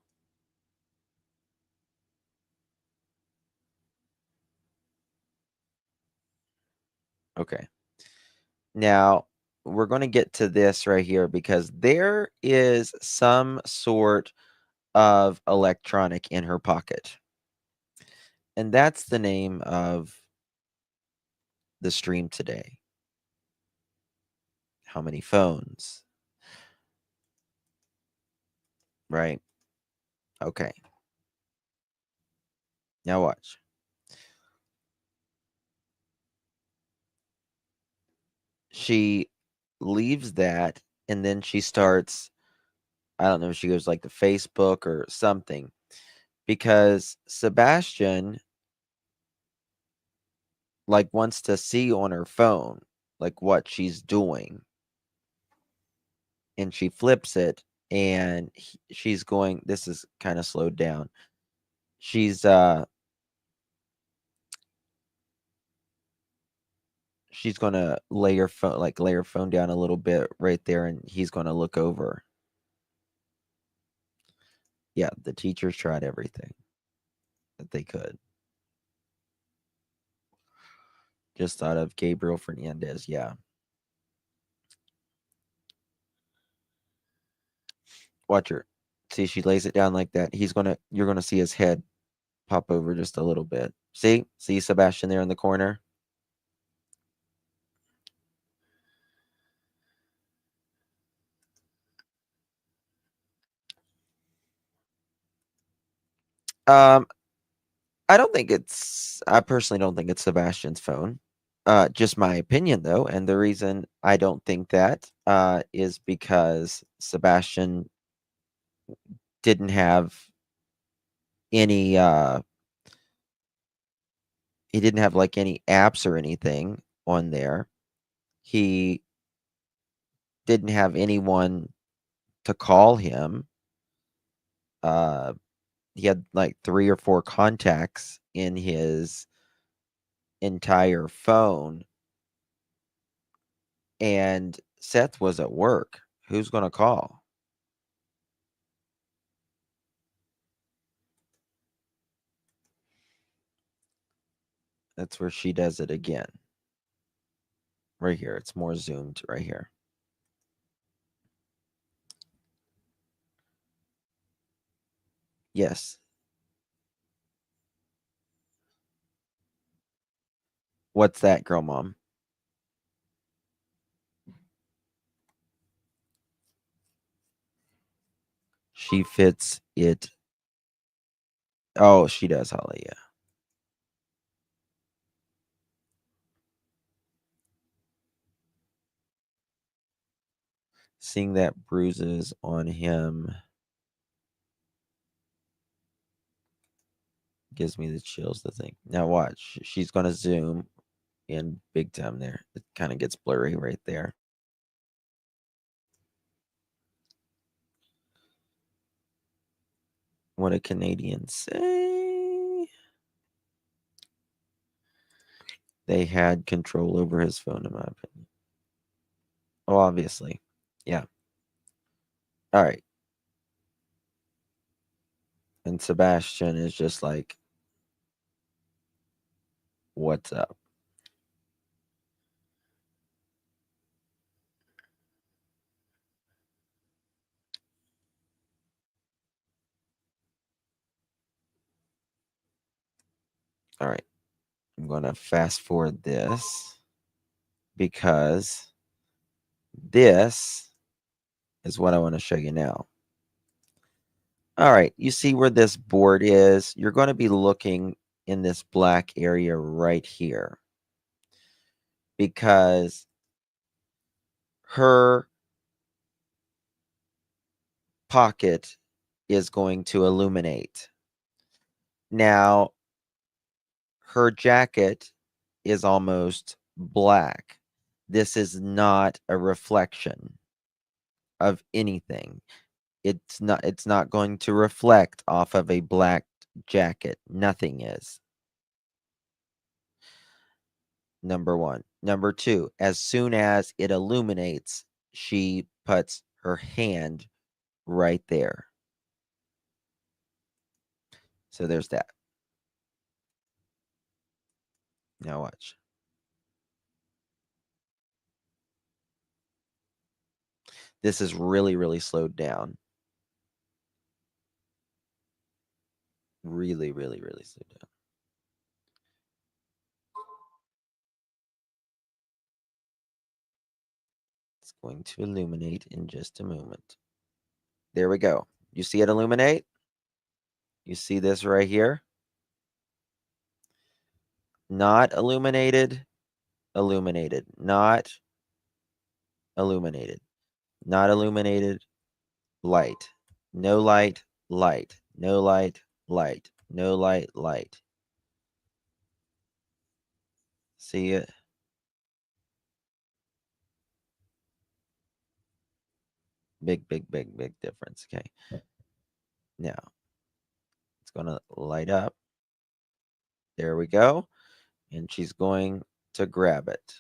Okay. Now, we're going to get to this right here because there is some sort of electronic in her pocket. And that's the name of the stream today. How many phones? Right? Okay. Now watch. She leaves that and then she starts, I don't know if she goes like to Facebook or something, because Sebastian like wants to see on her phone like what she's doing. And she flips it and she's going, this is kind of slowed down. She's gonna lay her phone down a little bit right there, and he's gonna look over. Yeah, the teachers tried everything that they could. Just thought of Gabriel Fernandez. Yeah. Watch her. See, she lays it down like that. You're gonna see his head pop over just a little bit. See Sebastian there in the corner. Um, I personally don't think it's Sebastian's phone. Just my opinion though, and the reason I don't think that is because Sebastian didn't have any he didn't have like any apps or anything on there. He didn't have anyone to call him. Uh he had like 3 or 4 contacts in his entire phone, and Seth was at work. Who's going to call? That's where she does it again. Right here. It's more zoomed right here. Yes. What's that, girl mom? She fits it. Oh, she does, Holly. Yeah. Seeing that bruises on him gives me the chills to think. Now watch. She's going to zoom in big time there. It kind of gets blurry right there. What a Canadian say. They had control over his phone, in my opinion. Oh, obviously. Yeah. All right. And Sebastian is just like, what's up? All right. I'm going to fast forward this because this is what I want to show you now. All right. You see where this board is? You're going to be looking in this black area right here because her pocket is going to illuminate. Now, her jacket is almost black. This is not a reflection of anything. It's not going to reflect off of a black jacket. Nothing is. Number 1. Number 2, as soon as it illuminates, she puts her hand right there. So there's that. Now watch. This is really, really slowed down. Really, really, really slowed down. It's going to illuminate in just a moment. There we go. You see it illuminate? You see this right here? Not illuminated, illuminated. Not illuminated. Not illuminated, light. No light, light. No light, light. No light, light. See it? Big, big, big, big difference. Okay. Now, it's going to light up. There we go. And she's going to grab it.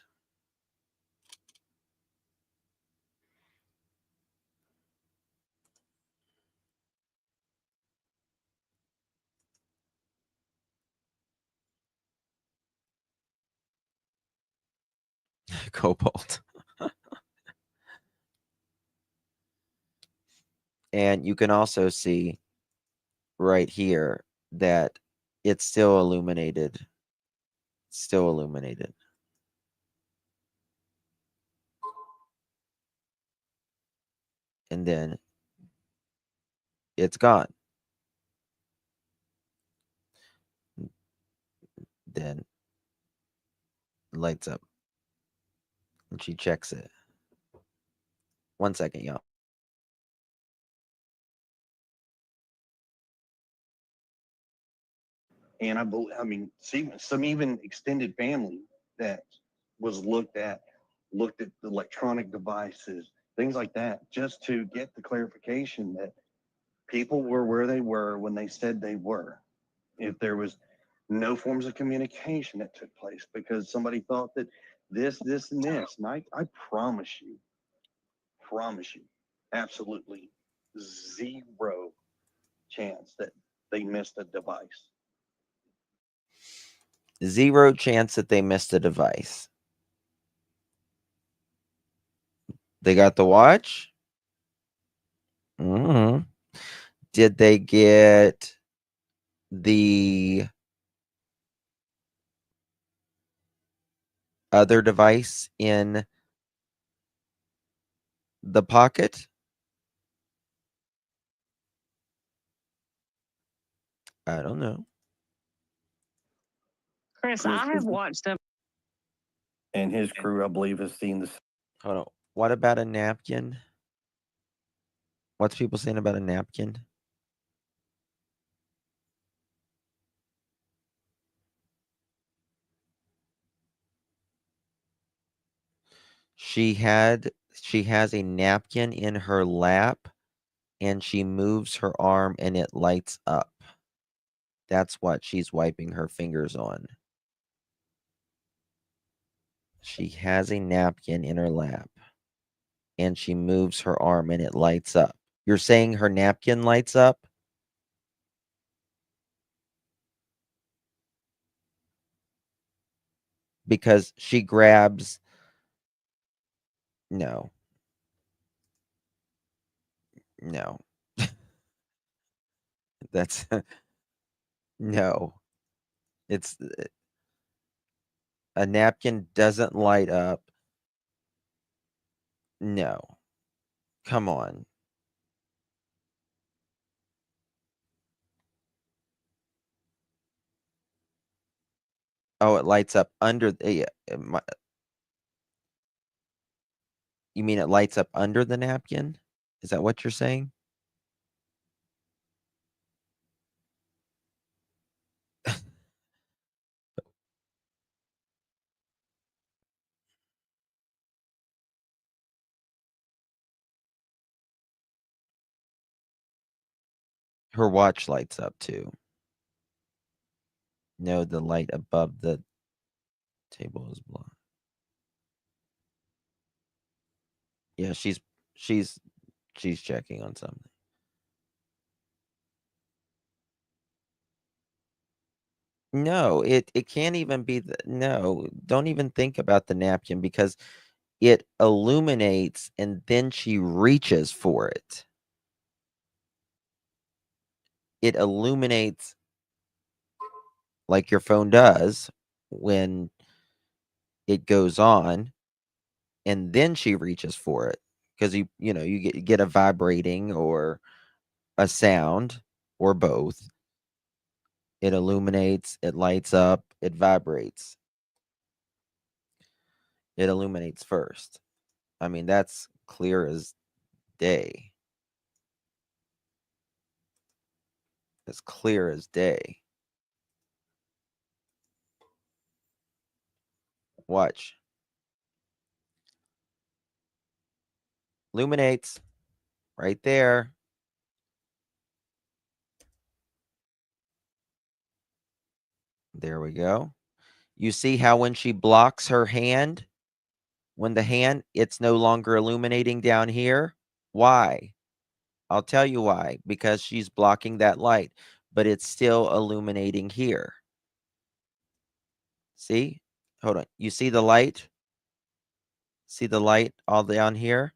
Cobalt. And you can also see right here that it's still illuminated. Still illuminated. And then it's gone. Then lights up. And she checks it. 1 second, y'all. And I mean, see, some even extended family that was looked at the electronic devices, things like that, just to get the clarification that people were where they were when they said they were. If there was no forms of communication that took place because somebody thought that this, and this, and I promise you, absolutely zero chance that they missed a device. Zero chance that they missed a device. They got the watch? Mm-hmm. Did they get the other device in the pocket? I don't know. Chris, I have watched them. And his crew, I believe, has seen this. Hold on. What about a napkin? What's people saying about a napkin? She has a napkin in her lap and she moves her arm and it lights up. That's what she's wiping her fingers on. She has a napkin in her lap and she moves her arm and it lights up. You're saying her napkin lights up? Because she grabs. No. No. That's no. It's a napkin doesn't light up. No. Come on. Oh, it lights up under the. You mean it lights up under the napkin? Is that what you're saying? Her watch lights up too. No, the light above the table is blue. Yeah, she's checking on something. No, it can't even be no, don't even think about the napkin because it illuminates and then she reaches for it. It illuminates like your phone does when it goes on, and then she reaches for it because you get a vibrating or a sound or both. It illuminates, it lights up, it vibrates. It illuminates first. I mean, that's clear as day. As clear as day. Watch. Illuminates right there. There we go. You see how when she blocks her hand, it's no longer illuminating down here? Why? I'll tell you why. Because she's blocking that light, but it's still illuminating here. See? Hold on. You see the light? See the light all down here?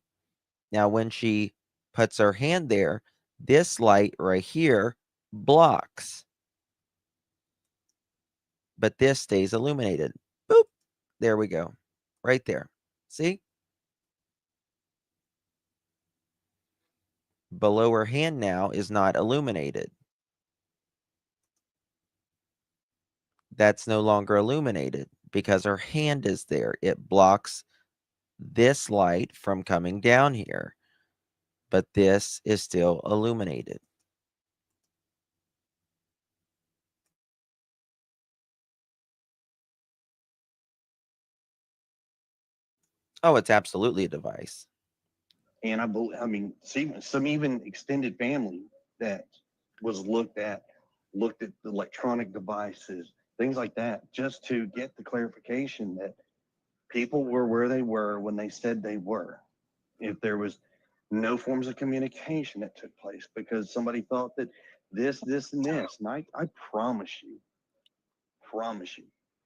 Now, when she puts her hand there, this light right here blocks, but this stays illuminated. Boop. There we go. Right there. See? Below her hand now is not illuminated. That's no longer illuminated because her hand is there. It blocks this light from coming down here, but this is still illuminated. Oh, it's absolutely a device. And I mean, see, some even extended family that was looked at the electronic devices, things like that, just to get the clarification that people were where they were when they said they were. If there was no forms of communication that took place because somebody thought that this, and this, and I promise you,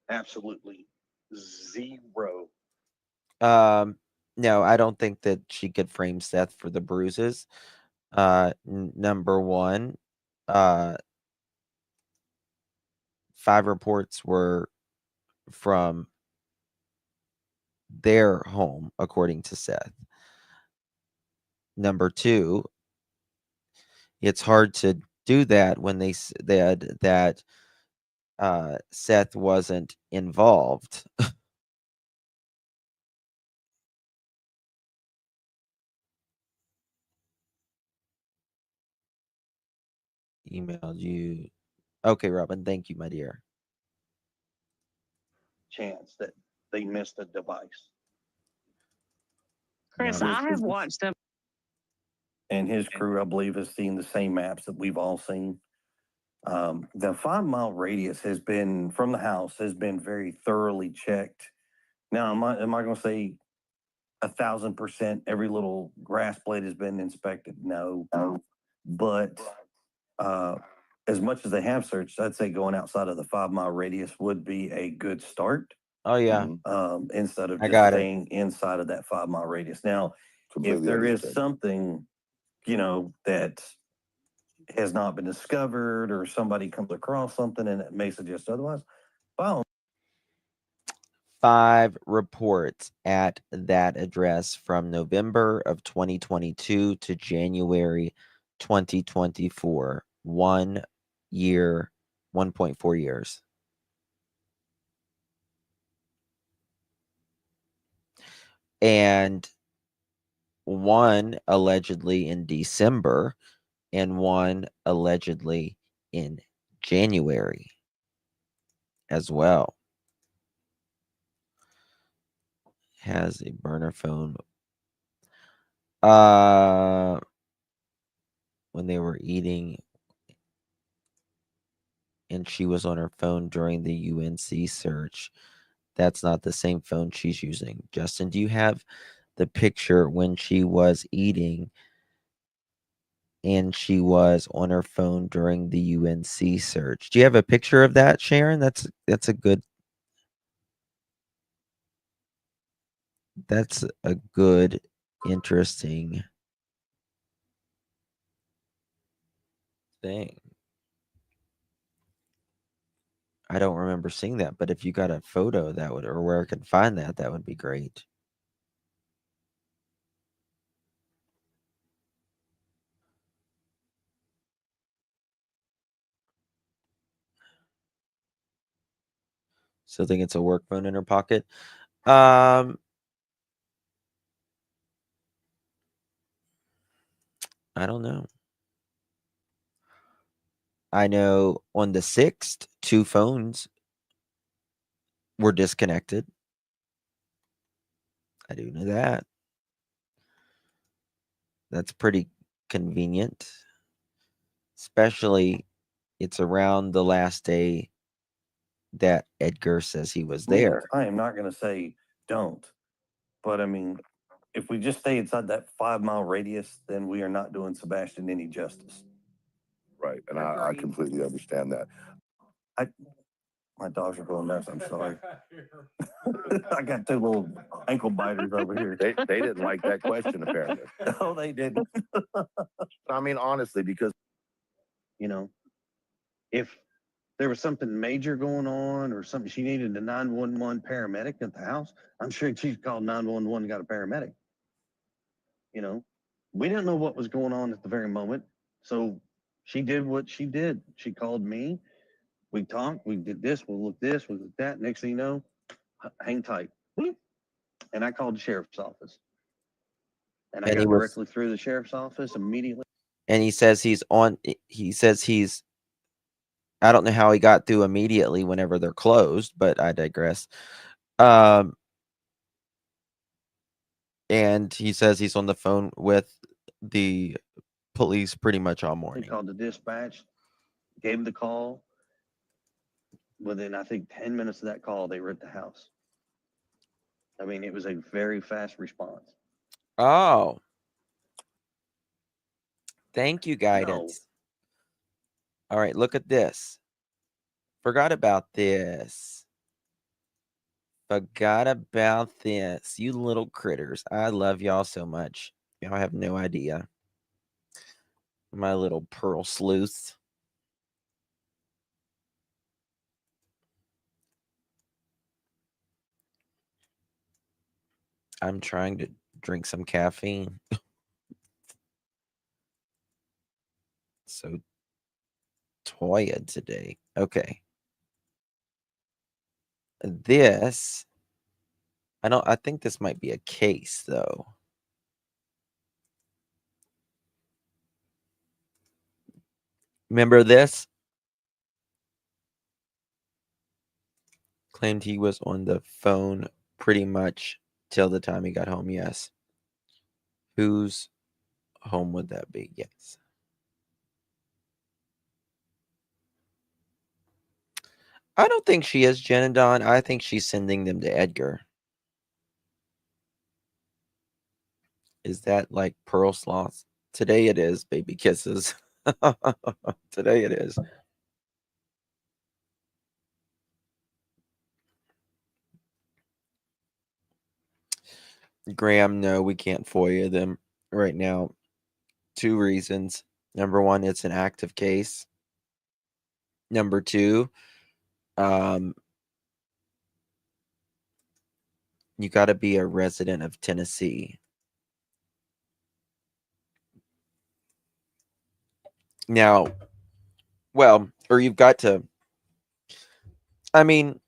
absolutely zero. No, I don't think that she could frame Seth for the bruises. Number one, 5 reports were from their home, according to Seth. Number two, it's hard to do that when they said that Seth wasn't involved. Emailed you. Okay, Robin, thank you, my dear. Chance that they missed a device. Chris, No. I have watched them. And his crew, I believe, has seen the same maps that we've all seen. The 5 mile radius has been from the house has been very thoroughly checked. Now, am I going to say 1,000% every little grass blade has been inspected? No, but as much as they have searched, I'd say going outside of the 5 mile radius would be a good start. Oh yeah. Instead of I just got it. staying inside of that 5 mile radius. Now, Completely if there is understood. something, that has not been discovered or somebody comes across something and it may suggest otherwise, file 5 reports at that address from November of 2022 to January 2024. 1 year, 1.4 years. And one allegedly in December and one allegedly in January as well. Has a burner phone. When they were eating and she was on her phone during the UNC search. That's not the same phone she's using. Justin, do you have the picture when she was eating and she was on her phone during the UNC search? Do you have a picture of that, Sharon? That's a good. That's a good, interesting thing. I don't remember seeing that, but if you got a photo that would, or where I can find that, that would be great. Still think it's a work phone in her pocket. I don't know. I know on the 6th, 2 phones were disconnected. I do know that. That's pretty convenient. Especially it's around the last day that Edgar says he was there. I am not going to say don't, but I mean, if we just stay inside that 5 mile radius, then we are not doing Sebastian any justice. Right. And I completely understand that. My dogs are going nuts. I'm sorry. I got 2 little ankle biters over here. They didn't like that question, apparently. No, they didn't. I mean, honestly, because You know, if there was something major going on or something, she needed a 911 paramedic at the house, I'm sure she called 911 and got a paramedic. You know, we didn't know what was going on at the very moment. So she did what she did. She called me. We talked. We did this. We'll look this. We'll look that. Next thing you know, hang tight. And I called the sheriff's office. And I And he got was, directly through the sheriff's office immediately. and he says I don't know how he got through immediately whenever they're closed, but I digress. And he says he's on the phone with the police pretty much all He morning. called the dispatch, gave the call. Within, I think, 10 minutes of that call, they were at the house. I mean, it was a very fast response. Oh. Thank you, No, guidance. All right, look at this. Forgot about this. Forgot about this. You little critters. I love y'all so much. Y'all have no idea. My little pearl sleuths. I'm trying to drink some caffeine. So tired today. Okay. This, I think this might be a case though. Remember this? Claimed he was on the phone pretty much till the time he got home. Yes. Whose home would that be? Yes. I don't think she is, Jen and Don. I think she's sending them to Edgar. Is that like pearl sloths? Today it is, baby kisses. Today it is. Graham, no, we can't FOIA them right now. 2 reasons. Number 1, it's an active case. Number 2, you got to be a resident of Tennessee. Now, well, or you've got to, I mean,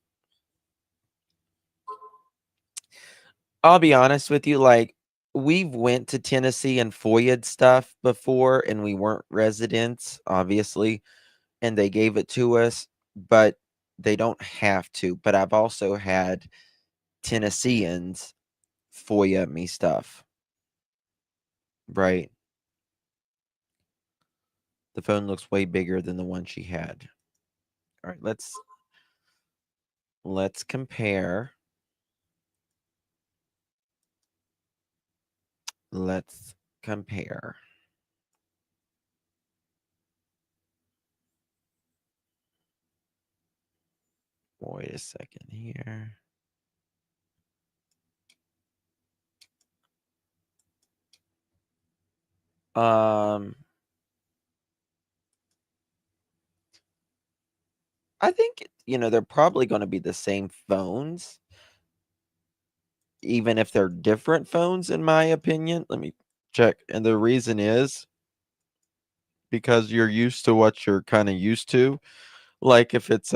I'll be honest with you, like, we've went to Tennessee and FOIA'd stuff before, and we weren't residents, obviously, and they gave it to us, but they don't have to. But I've also had Tennesseans FOIA me stuff. Right. The phone looks way bigger than the one she had. All right, let's compare. Let's compare. Wait a second here. I think, they're probably going to be the same phones, even if they're different phones, in my opinion. Let me check. And the reason is because you're used to what you're kind of used to. Like if it's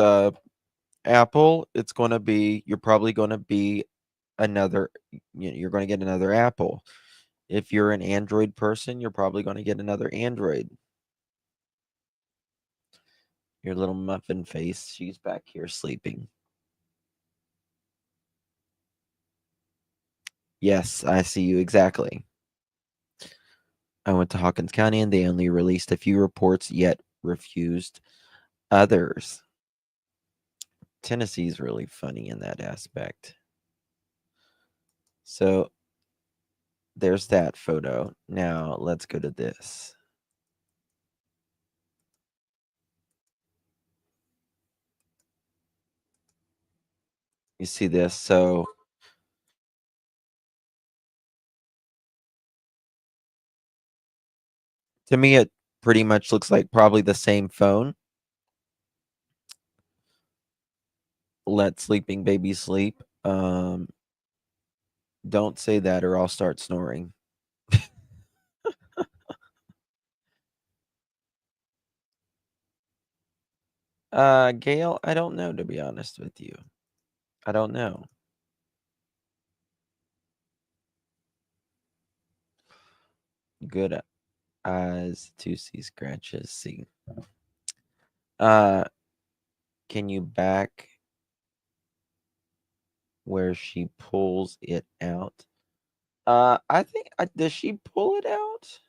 Apple, you're probably going to be another, you're going to get another Apple. If you're an Android person, you're probably going to get another Android. Your little muffin face, she's back here sleeping. Yes, I see you exactly. I went to Hawkins County and they only released a few reports, yet refused others. Tennessee's really funny in that aspect. So there's that photo. Now let's go to this. You see this? So to me, it pretty much looks like probably the same phone. Let sleeping baby sleep. Don't say that or I'll start snoring. Gail, I don't know, to be honest with you. I don't know. Good eyes to see scratches. See. Can you back where she pulls it out? I think does she pull it out?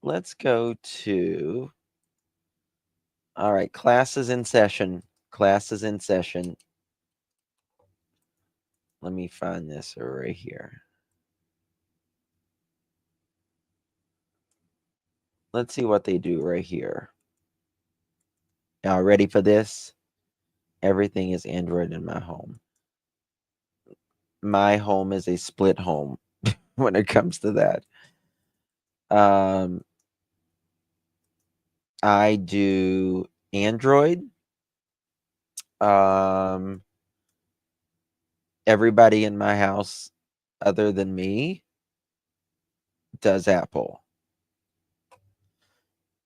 Let's go to. All right, class is in session. Class is in session. Let me find this right here. Let's see what they do right here. Y'all ready for this? Everything is Android in my home. My home is a split home when it comes to that. I do Android. Everybody in my house other than me does Apple.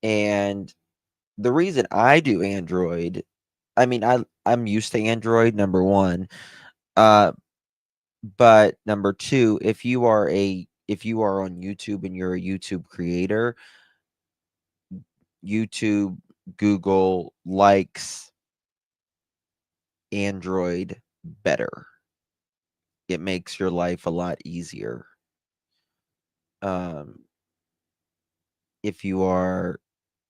And the reason I do Android, I mean, I'm used to Android, number one. But number two, if you are on YouTube and you're a YouTube creator, YouTube, Google likes Android better. It makes your life a lot easier. If you are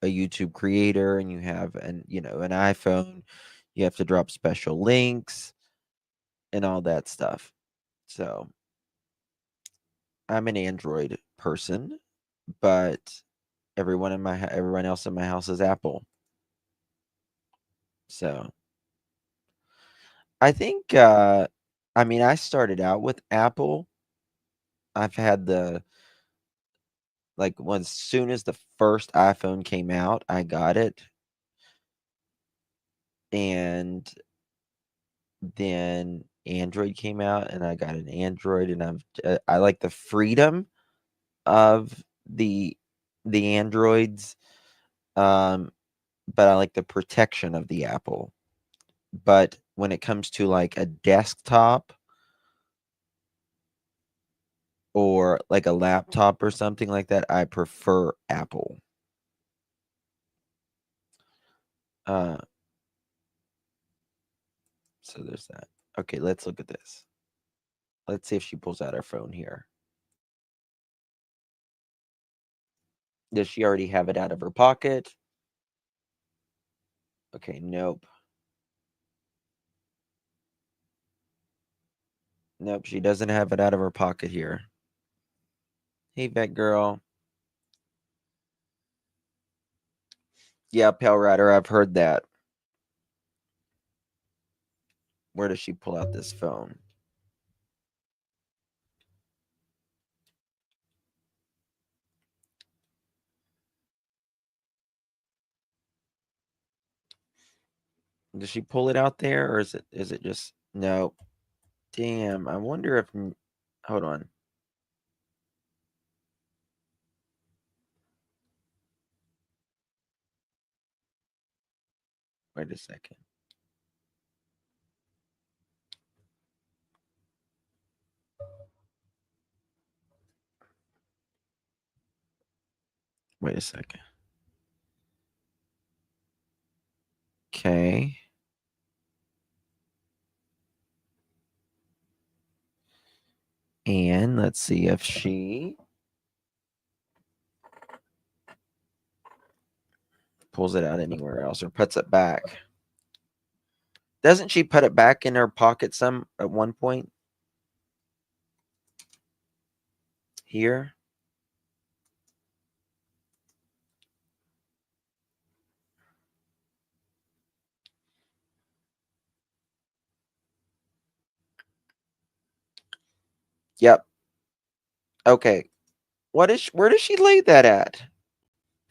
a YouTube creator and you have an iPhone, you have to drop special links and all that stuff. So I'm an Android person, but everyone else in my house is Apple. So I think I started out with Apple. I've had as soon as the first iPhone came out, I got it. And then Android came out and I got an Android, and I like the freedom of the Androids, but I like the protection of the Apple. But when it comes to like a desktop or like a laptop or something like that, I prefer Apple. So there's that. Okay, let's look at this. Let's see if she pulls out her phone here. Does she already have it out of her pocket? Okay, nope. Nope, she doesn't have it out of her pocket here. Hey, vet girl. Yeah, Pale Rider, I've heard that. Where does she pull out this phone? Does she pull it out there, or is it just no? Damn, I wonder if hold on. Wait a second. Wait a second. Okay. And let's see if she pulls it out anywhere else or puts it back. Doesn't she put it back in her pocket some at one point? Here? Yep. Okay. Where does she lay that at?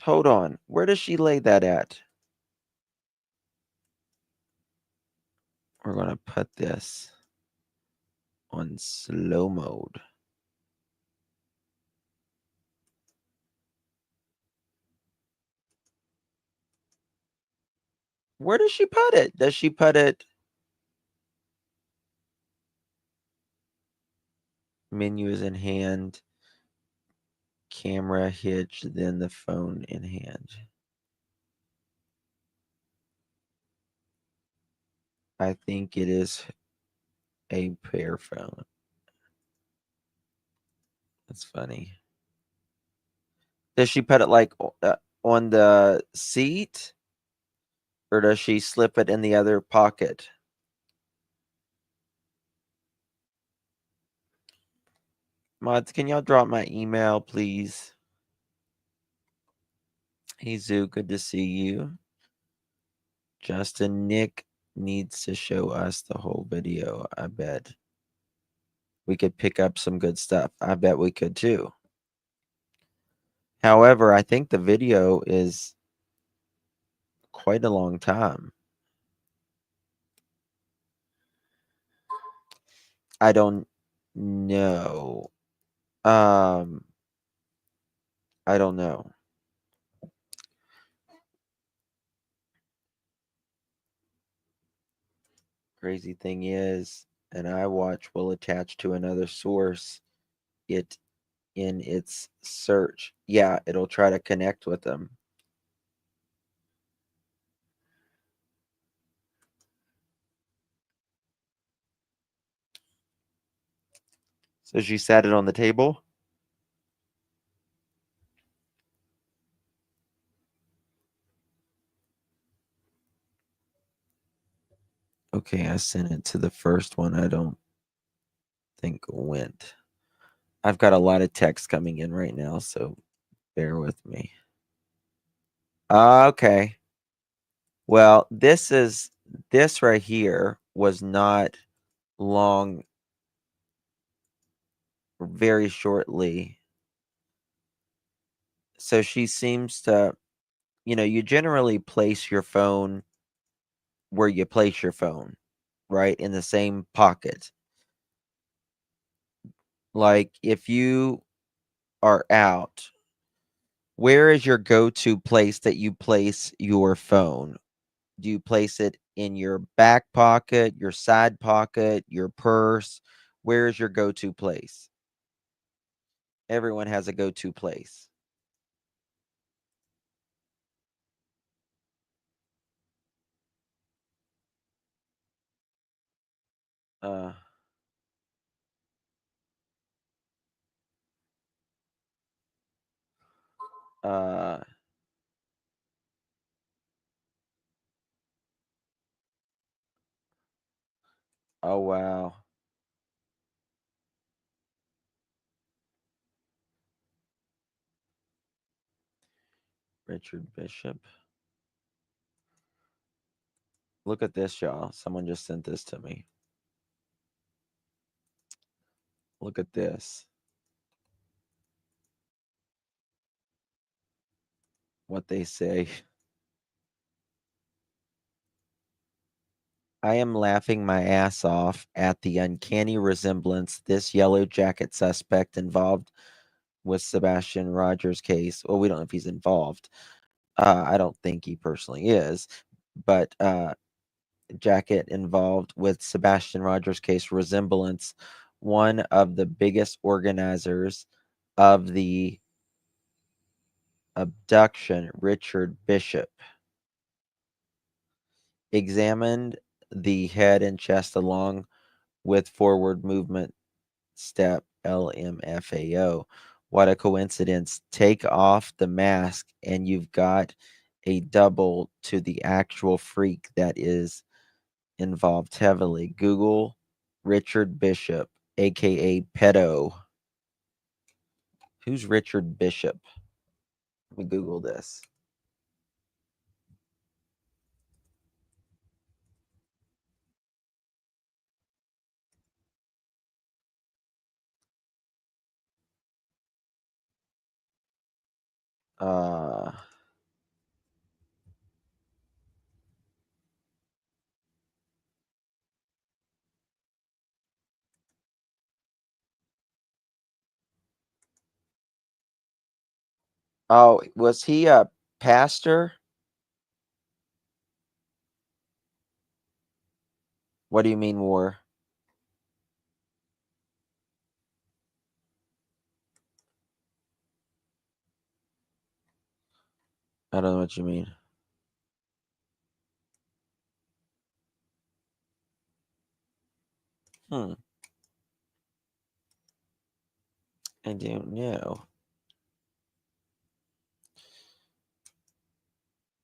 Hold on. Where does she lay that at? We're going to put this on slow mode. Where does she put it? Does she put it menus in hand, camera hitch, then the phone in hand? I think it is a pair phone. That's funny. Does she put it like on the seat, or does she slip it in the other pocket? Mods, can y'all drop my email, please? Hey, Zoo, good to see you. Justin, Nick needs to show us the whole video. I bet we could pick up some good stuff. I bet we could too. However, I think the video is quite a long time. I don't know. I don't know. Crazy thing is, an iWatch will attach to another source it in its search. Yeah, it'll try to connect with them. So she sat it on the table. Okay, I sent it to the first one. I don't think went. I've got a lot of text coming in right now, so bear with me. Okay. Well, this right here was not long, very shortly. So she seems to, you generally place your phone where you place your phone, right? In the same pocket. Like if you are out, where is your go-to place that you place your phone? Do you place it in your back pocket, your side pocket, your purse? Where is your go-to place? Everyone has a go-to place. Uh uh oh wow. Richard Bishop. Look at this, y'all. Someone just sent this to me. Look at this. What they say. I am laughing my ass off at the uncanny resemblance this yellow jacket suspect involved with Sebastian Rogers case. Well, we don't know if he's involved. I don't think he personally is, but jacket involved with Sebastian Rogers case resemblance one of the biggest organizers of the abduction, Richard Bishop. Examined the head and chest along with forward movement step LMFAO. What a coincidence. Take off the mask and you've got a double to the actual freak that is involved heavily. Google Richard Bishop, aka Pedo. Who's Richard Bishop? Let me Google this. Uh oh, was he a pastor? What do you mean war? I don't know what you mean. Hmm. I don't know.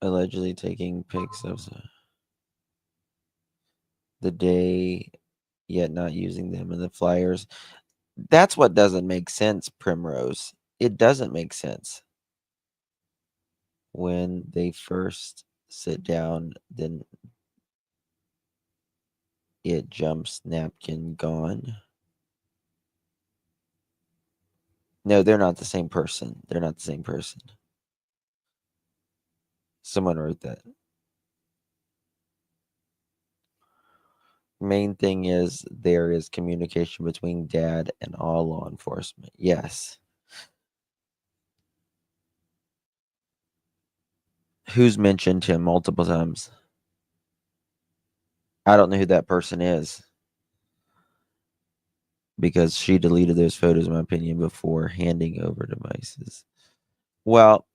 Allegedly taking pics of the day, yet not using them in the flyers. That's what doesn't make sense, Primrose. It doesn't make sense. When they first sit down, then it jumps napkin gone. No, they're not the same person. They're not the same person. Someone wrote that. Main thing is there is communication between dad and all law enforcement. Yes. Who's mentioned him multiple times? I don't know who that person is because she deleted those photos, in my opinion, before handing over devices. Well,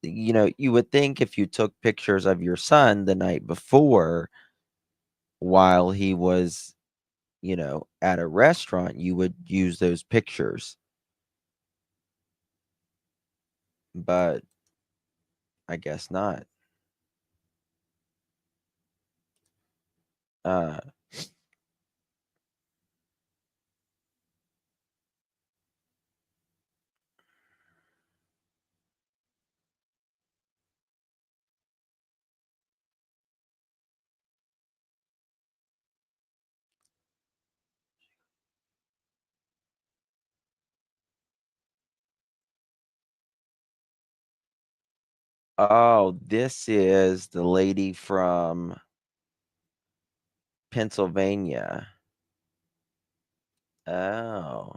you would think if you took pictures of your son the night before while he was, at a restaurant, you would use those pictures. But I guess not. Uh, oh, this is the lady from Pennsylvania. Oh.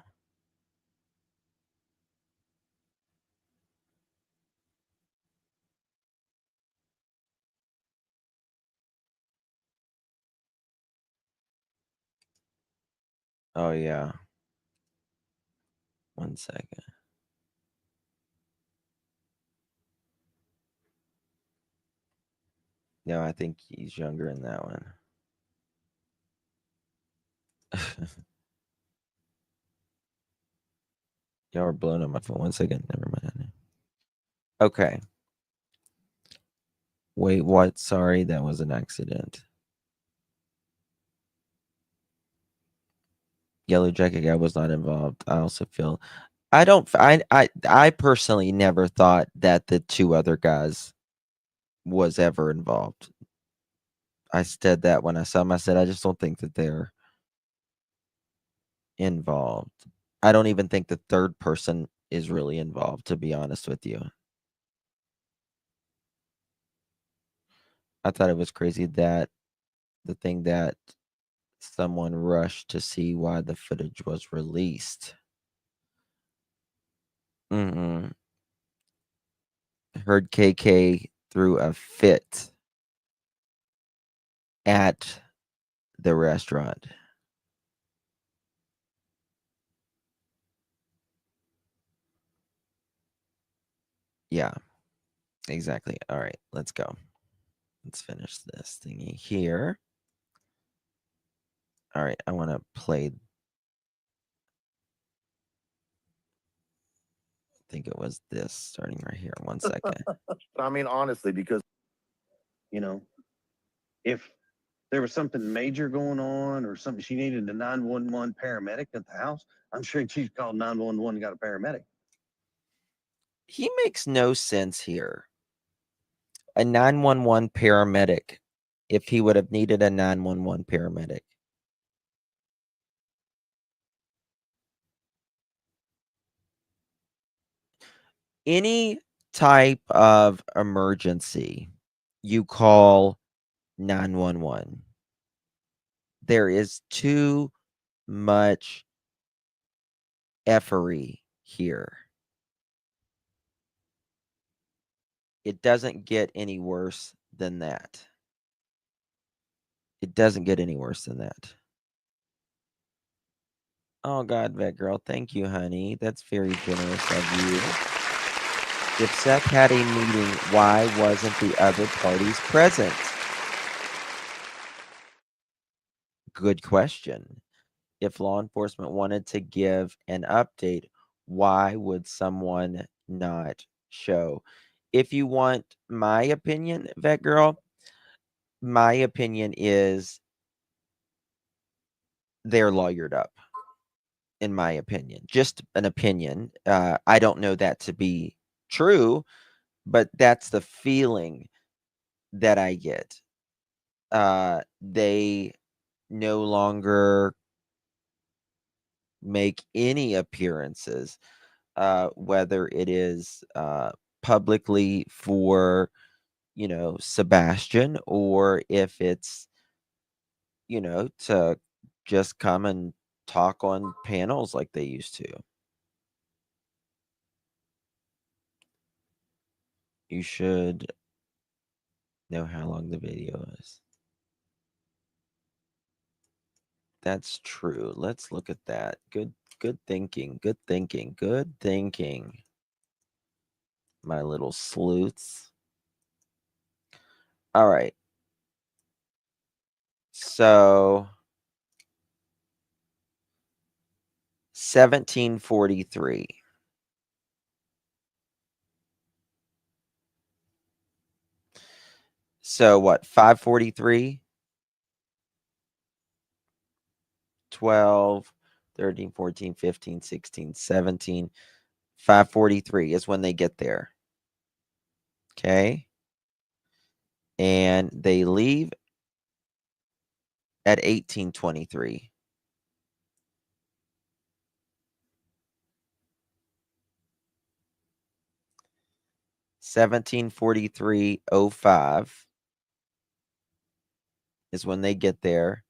Oh, yeah. 1 second. No, I think he's younger in that one. Y'all are blowing up my phone. 1 second. Never mind. Okay. Wait, what? Sorry, that was an accident. Yellow Jacket guy was not involved. I also feel I personally never thought that the two other guys was ever involved. I said that when I saw them. I said I just don't think that they're involved. I don't even think the third person is really involved, to be honest with you. I thought it was crazy that the thing that someone rushed to see why the footage was released. Heard KK threw a fit at the restaurant. Yeah, exactly. All right, let's go. Let's finish this thingy here. All right, I want to play. I think it was this starting right here. 1 second. I mean, honestly, because You know, if there was something major going on or something, she needed a 911 paramedic at the house, I'm sure she called 911 and got a paramedic. He makes no sense here. A 911 paramedic, if he would have needed a 911 paramedic. Any type of emergency, you call 911. There is too much effery here. It doesn't get any worse than that. It doesn't get any worse than that. Oh, God, Vet Girl, thank you, honey. That's very generous of you. If Seth had a meeting, why wasn't the other parties present? Good question. If law enforcement wanted to give an update, why would someone not show? If you want my opinion, Vet Girl, my opinion is they're lawyered up, in my opinion. Just an opinion. I don't know that to be true, but that's the feeling that I get. They no longer make any appearances, whether it is publicly for, Sebastian, or if it's, to just come and talk on panels like they used to. You should know how long the video is. That's true. Let's look at that. Good thinking. Good thinking. Good thinking. My little sleuths. All right. So 1743. So what? 543, 12, 13, 14, 15, 16, 17. 543 is when they get there. Okay. And they leave at 1823. (1743:05) is when they get there,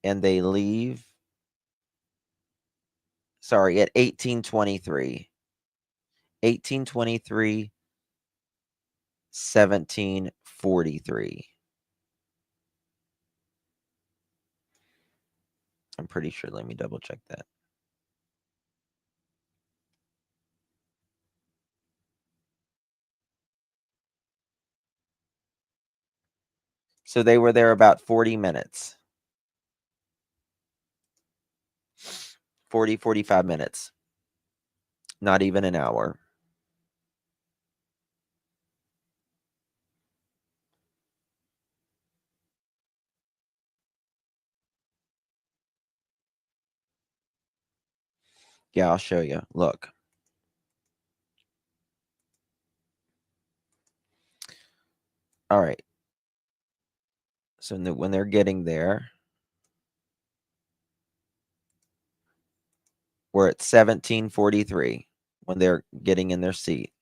and they leave. Sorry, at 1823. 1823, 1743. I'm pretty sure. Let me double check that. So they were there about 40 minutes. 45 minutes. Not even an hour. Yeah, I'll show you. Look. All right. So when they're getting there, we're at 1743 when they're getting in their seat.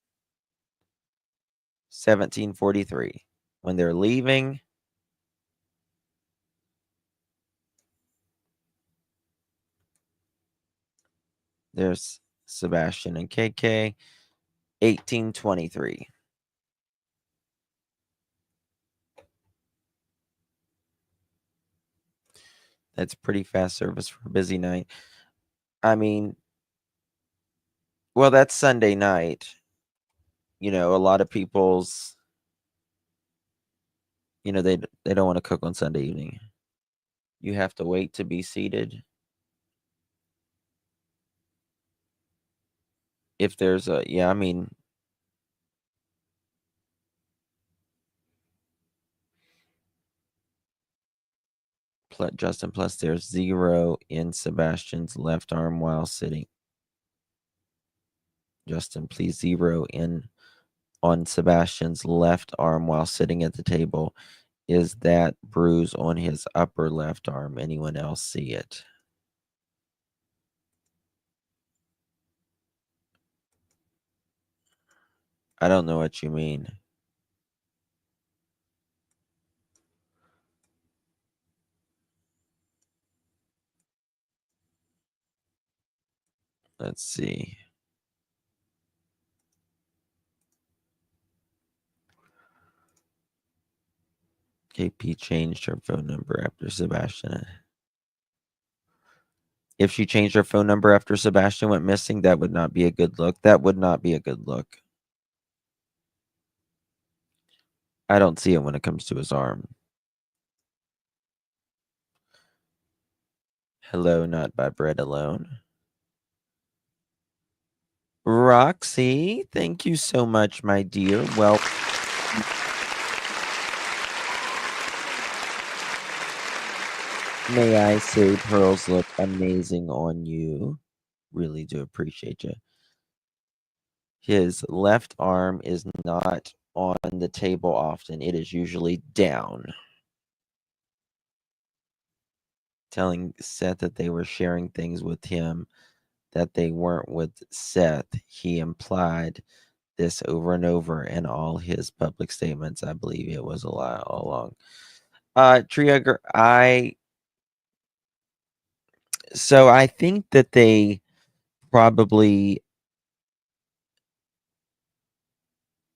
1743. when they're leaving. There's Sebastian and KK, 1823. That's pretty fast service for a busy night. I mean, well, that's Sunday night. You know, a lot of people's, you know, they don't want to cook on Sunday evening. You have to wait to be seated. If there's a, yeah, I mean, Justin, plus there's 0 in Sebastian's left arm while sitting. Justin, please 0 in on Sebastian's left arm while sitting at the table. Is that bruise on his upper left arm? Anyone else see it? I don't know what you mean. Let's see. KP changed her phone number after Sebastian. If she changed her phone number after Sebastian went missing, that would not be a good look. That would not be a good look. I don't see it when it comes to his arm. Hello, not by bread alone. Roxy, thank you so much, my dear. Well, may I say pearls look amazing on you. Really do appreciate you. His left arm is not on the table often. It is usually down. Telling Seth that they were sharing things with him that they weren't with Seth. He implied this over and over in all his public statements. I believe it was a lie all along. Triager, I think that they probably,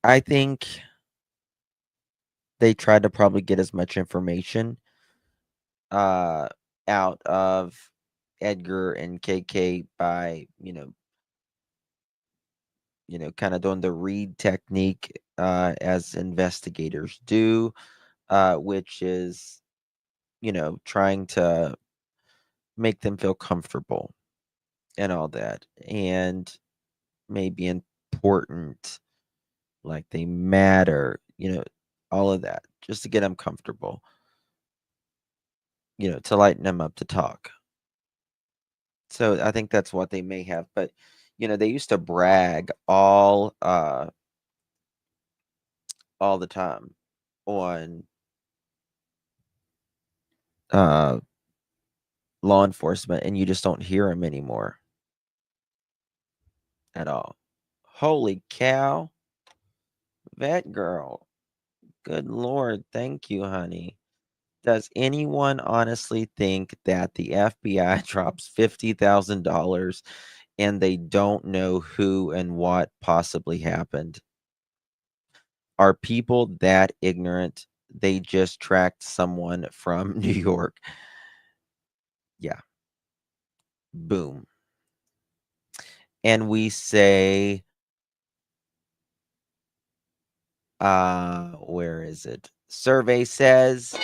I think they tried to probably get as much information out of Edgar and KK by, kind of doing the read technique as investigators do, which is, trying to make them feel comfortable and all that, and maybe important, like they matter, all of that, just to get them comfortable, to lighten them up to talk. So I think that's what they may have, but they used to brag all the time on law enforcement, and you just don't hear them anymore at all. Holy cow, that girl! Good Lord, thank you, honey. Does anyone honestly think that the FBI drops $50,000 and they don't know who and what possibly happened? Are people that ignorant? They just tracked someone from New York. Yeah. Boom. And we say, where is it? Survey says,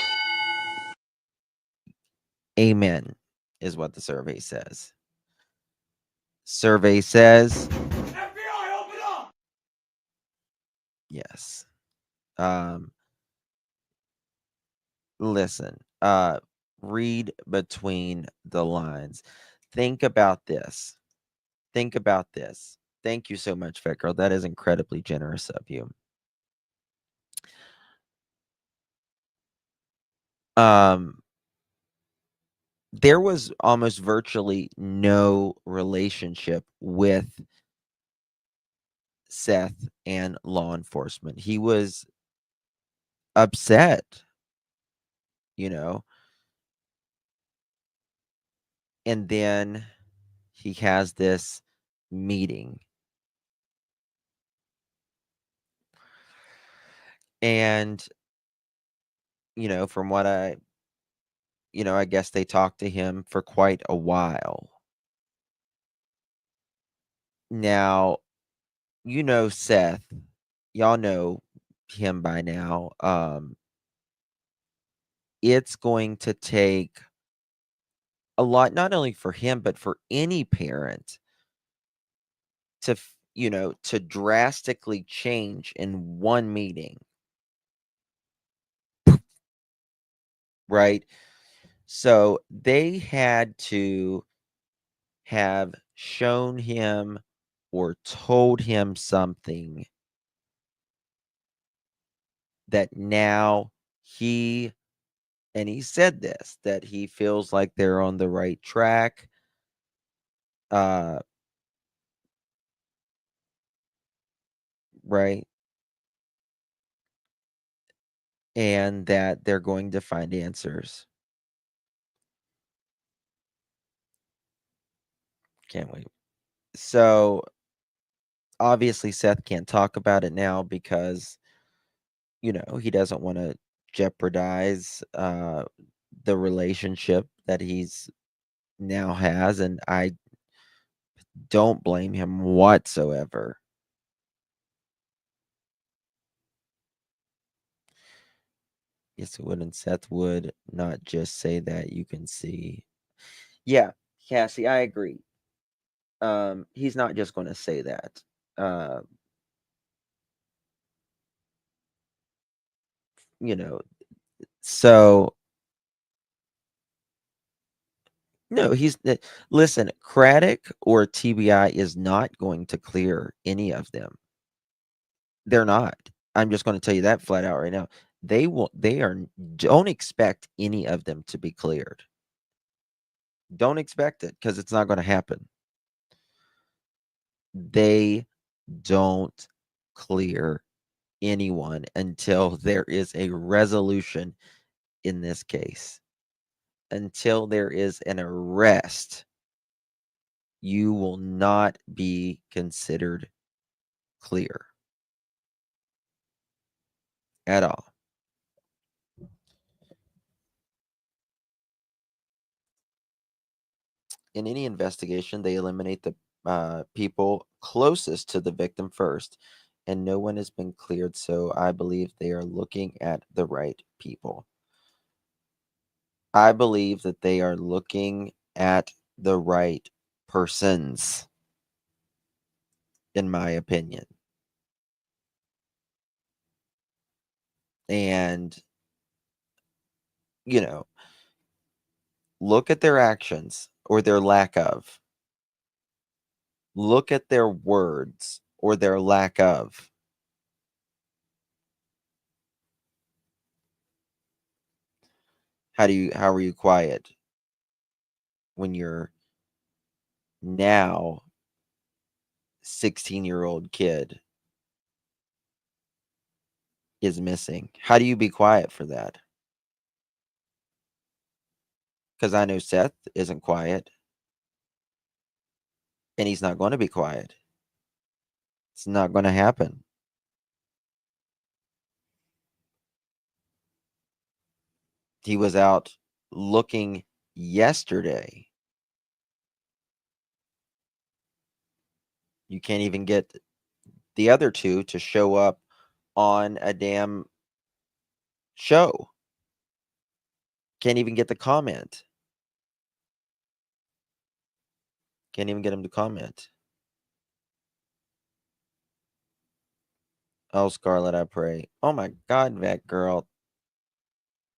amen, is what the survey says. Survey says, FBI, open up! Yes. Listen, read between the lines. Think about this. Think about this. Thank you so much, Fat Girl. That is incredibly generous of you. There was almost virtually no relationship with Seth and law enforcement. He was upset, you know, and then he has this meeting. And, from what I guess they talked to him for quite a while. Now, Seth, y'all know him by now. It's going to take a lot, not only for him, but for any parent to drastically change in one meeting, right? So they had to have shown him or told him something that now he said this, that he feels like they're on the right track. Right. And that they're going to find answers. Can't wait. So obviously Seth can't talk about it now because, he doesn't want to jeopardize the relationship that he's now has. And I don't blame him whatsoever. Yes, it would. And Seth would not just say that. You can see. Yeah, Cassie, I agree. He's not just going to say that. Uh, so no, listen, Craddock or TBI is not going to clear any of them. They're not. I'm just going to tell you that flat out right now. Don't expect any of them to be cleared. Don't expect it because it's not going to happen. They don't clear anyone until there is a resolution in this case. Until there is an arrest, you will not be considered clear at all. In any investigation, they eliminate the people closest to the victim first, and no one has been cleared, so I believe they are looking at the right people. I believe that they are looking at the right persons, in my opinion. And, look at their actions or their lack of. Look at their words or their lack of. How are you quiet when your now 16-year-old kid is missing? How do you be quiet for that? Because I know Seth isn't quiet, and he's not going to be quiet. It's not going to happen. He was out looking yesterday. You can't even get the other two to show up on a damn show. Can't even get the comment. Can't even get him to comment. Oh, Scarlett, I pray. Oh my God, Vet Girl.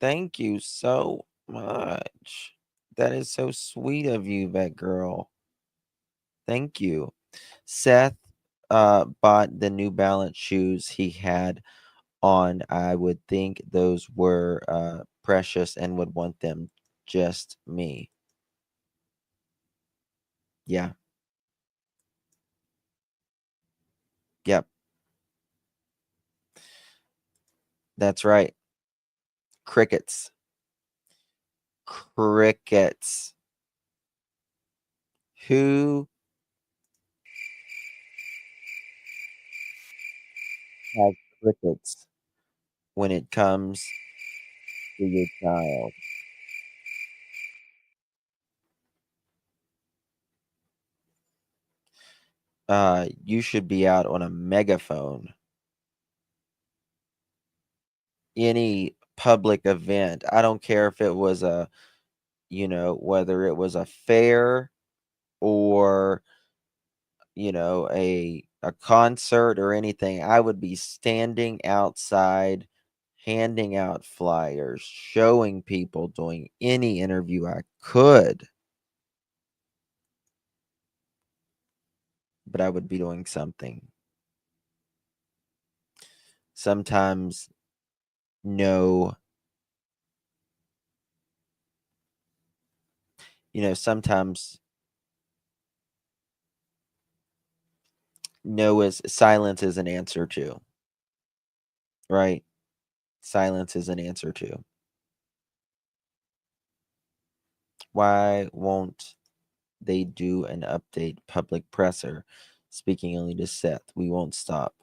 Thank you so much. That is so sweet of you, Vet Girl. Thank you. Seth bought the New Balance shoes he had on. I would think those were precious and would want them. Just me. Yeah. Yep. That's right. Crickets. Crickets. Who has crickets when it comes to your child? You should be out on a megaphone. Any public event. I don't care if it was whether it was a fair or, a concert or anything. I would be standing outside, handing out flyers, showing people, doing any interview I could. But I would be doing something. Sometimes no, sometimes no is silence is an answer to, right? Silence is an answer to. Why won't they do an update public presser? Speaking only to Seth, we won't stop.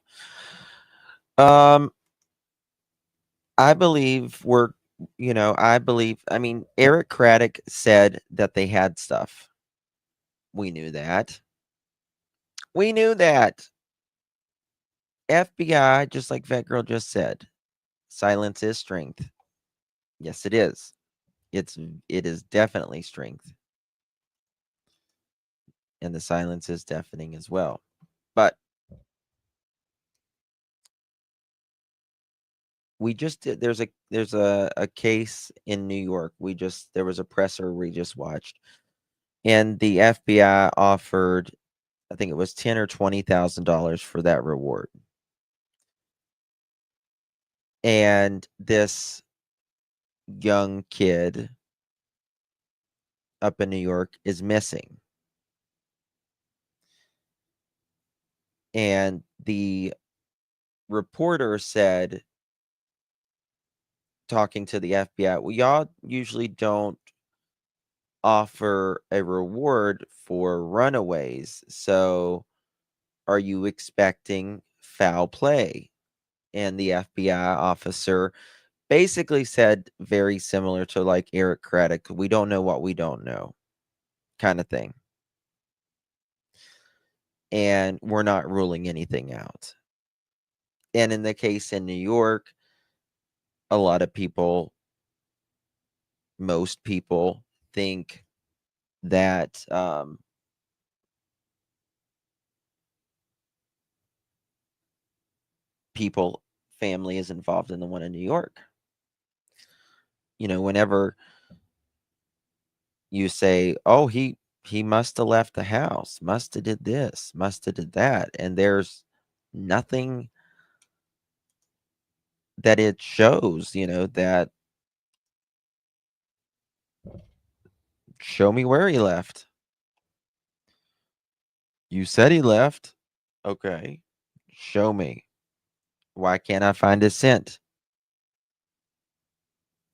I believe Eric Craddock said that they had stuff. We knew that. We knew that. FBI, just like Vet Girl just said, silence is strength. Yes, it is. It is definitely strength. And the silence is deafening as well. But we just did there's a case in New York. There was a presser we just watched. And the FBI offered, I think it was $10,000 or $20,000 for that reward. And this young kid up in New York is missing. And the reporter said, talking to the FBI, well, y'all usually don't offer a reward for runaways. So are you expecting foul play? And the FBI officer basically said very similar to like Eric Craddock, we don't know what we don't know, kind of thing. And we're not ruling anything out. And in the case in New York, a lot of people, most people think that family is involved in the one in New York. Whenever you say, oh, he must have left the house, must have did this, must have did that, and there's nothing that it shows, that show me where he left. You said he left. Okay. Show me. Why can't I find his scent?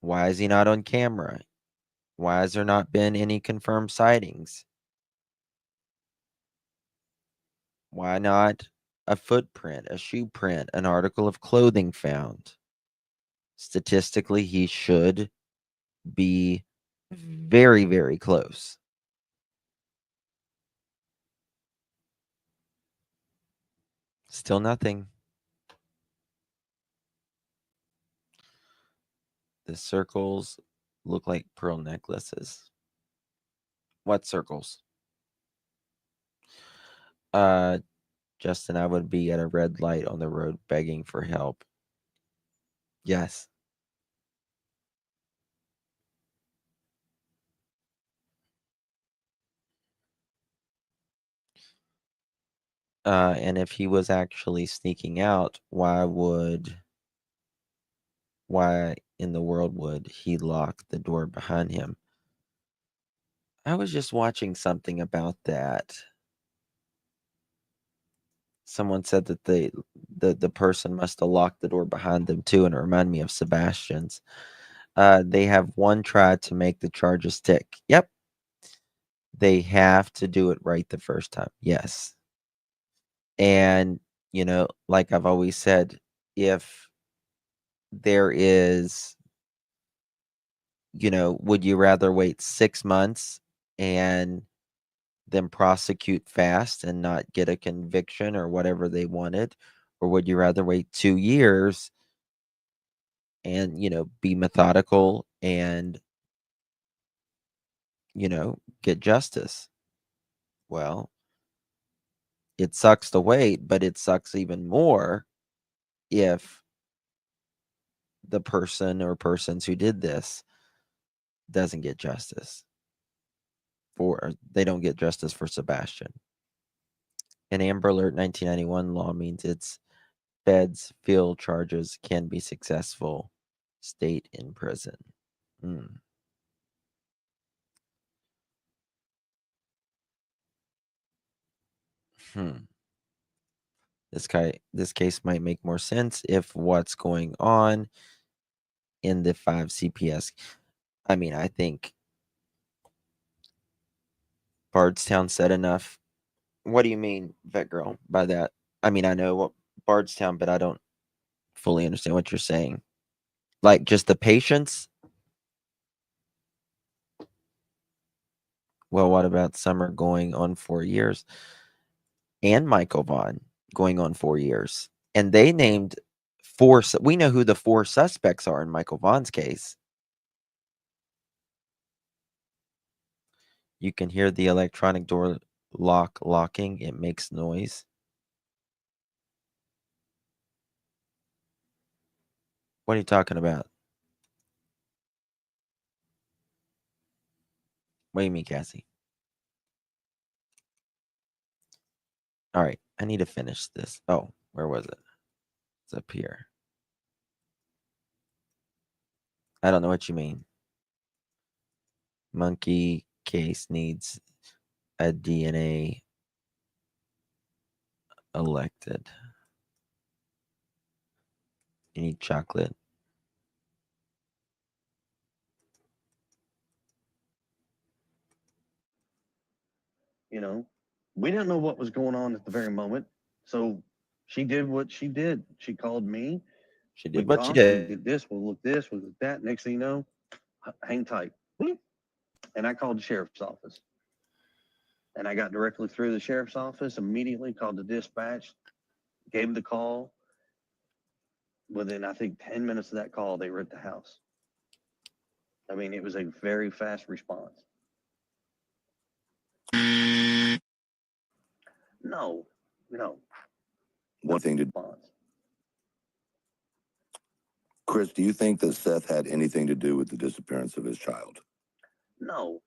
Why is he not on camera? Why has there not been any confirmed sightings? Why not a footprint, a shoe print, an article of clothing found? Statistically, he should be very, very close. Still nothing. The circles look like pearl necklaces. What circles? Justin, I would be at a red light on the road begging for help. Yes. And if he was actually sneaking out, why in the world would he lock the door behind him? I was just watching something about that. Someone said that the person must have locked the door behind them too, and it reminded me of Sebastian's. They have one try to make the charges stick. Yep. They have to do it right the first time. Yes. And, like I've always said, if there is, would you rather wait 6 months and then prosecute fast and not get a conviction or whatever they wanted? Or would you rather wait 2 years and, be methodical and, get justice? Well, it sucks to wait, but it sucks even more if the person or persons who did this doesn't get justice they don't get justice for Sebastian. An Amber Alert 1991 law means it's feds feel charges can be successful, state in prison. Hmm. Hmm. This case might make more sense if what's going on in the 5 CPS. I mean, I think Bardstown said enough. What do you mean, vet girl, by that? I mean, I know what Bardstown, but I don't fully understand what you're saying. Like just the patients? Well, what about Summer going on 4 years and Michael Vaughn going on 4 years? And they named we know who the 4 suspects are in Michael Vaughn's case. You can hear the electronic door locking. It makes noise. What are you talking about? What do you mean, Cassie? All right, I need to finish this. Oh, where was it? It's up here. I don't know what you mean. Monkey case needs a DNA elected. You need chocolate. We didn't know what was going on at the very moment. So she did what she did. She called me. She We did what she talked. We did. did this. We'll look this. We'll look that. Next thing you know, hang tight. And I called the sheriff's office. And I got directly through the sheriff's office, immediately called the dispatch, gave the call. Within, I think, 10 minutes of that call, they were at the house. I mean, it was a very fast response. No. One thing to Response. Chris, do you think that Seth had anything to do with the disappearance of his child? No.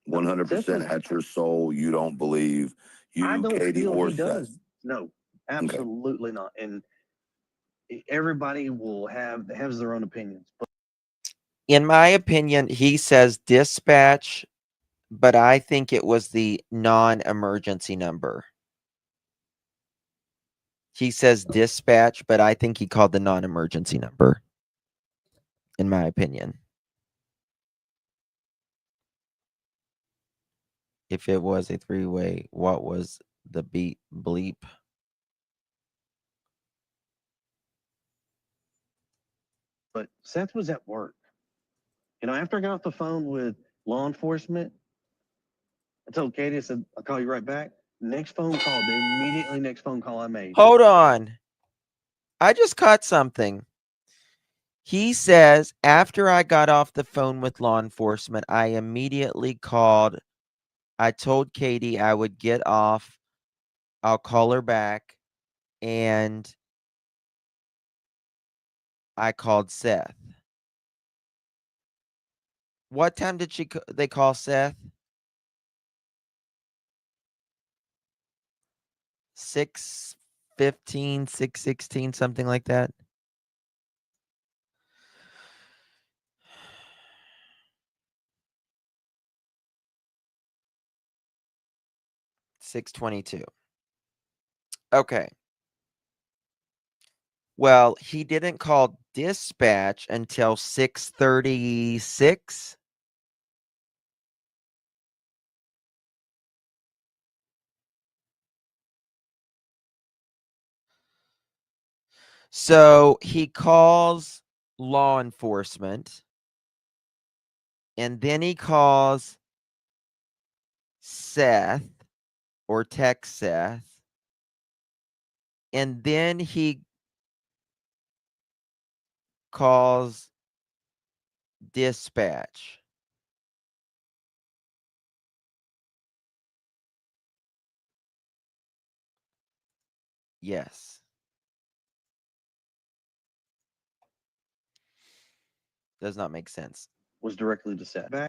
100% at your soul, you don't believe I don't Katie, feel or he does. Seth? No, absolutely not. And everybody has their own opinions. But In my opinion, he says dispatch, but I think it was the non-emergency number. He says dispatch, but I think he called the non-emergency number. In my opinion. If it was a 3-way, what was the bleep? But Seth was at work. After I got off the phone with law enforcement, I told Katie, I said, I'll call you right back. Next phone call, the immediately next phone call I made. Hold on. I just caught something. He says, after I got off the phone with law enforcement, I immediately called. I told Katie I would get off. I'll call her back. And I called Seth. What time did they call Seth? 6:15, 6:16, something like that. $6:22. Okay. Well, he didn't call dispatch until 6:36. So he calls law enforcement, and then he calls Seth or texts Seth, and then he calls dispatch. Yes. Does not make sense. Was directly to Seth. That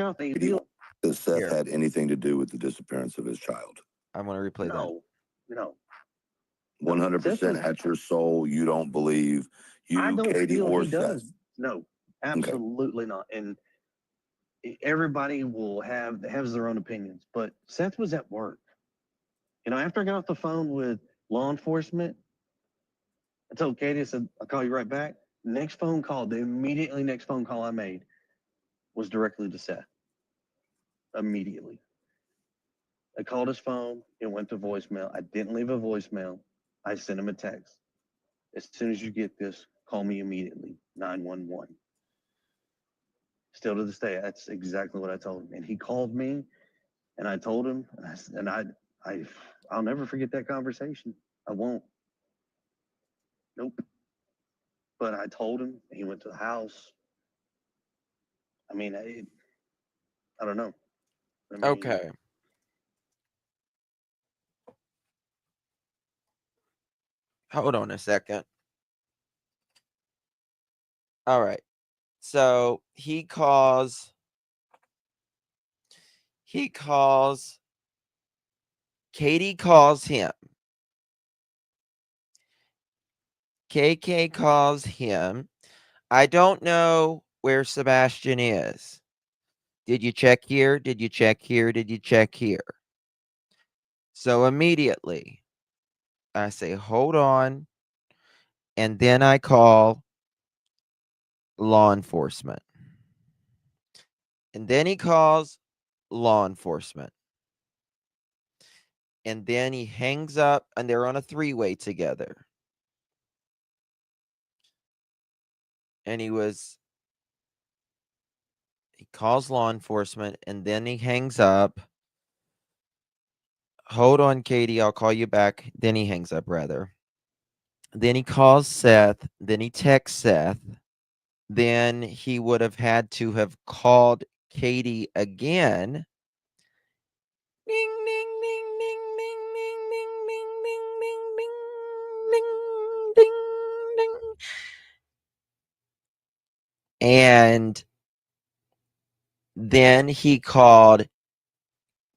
Seth Here. had anything to do with the disappearance of his child. I want to replay that. No. 100% at your soul, you don't believe I you, don't Katie, feel or he Seth. does. No, absolutely not. And everybody will has their own opinions, but Seth was at work. After I got off the phone with law enforcement, I told Katie, I said, I'll call you right back. Next phone call, the immediately next phone call I made was directly to Seth. Immediately. I called his phone. It went to voicemail. I didn't leave a voicemail. I sent him a text. As soon as you get this, call me immediately. 911. Still to this day, that's exactly what I told him. And he called me, and I told him, I'll never forget that conversation. I won't. Nope. But I told him. He went to the house. I mean, I don't know. Okay. Hold on a second. All right. So Katie calls him. KK calls him. I don't know where Sebastian is. Did you check here? Did you check here? Did you check here? So immediately I say, hold on. And then I call law enforcement. And then he calls law enforcement. And then he hangs up, and they're on a three-way together. And he calls law enforcement, and then he hangs up. Hold on, Katie, I'll call you back. Then he hangs up, rather. Then he calls Seth. Then he texts Seth. Then he would have had to have called Katie again. Ding, ding, ding, ding, ding, ding, ding, ding, ding, ding, ding, ding, ding, ding. And then he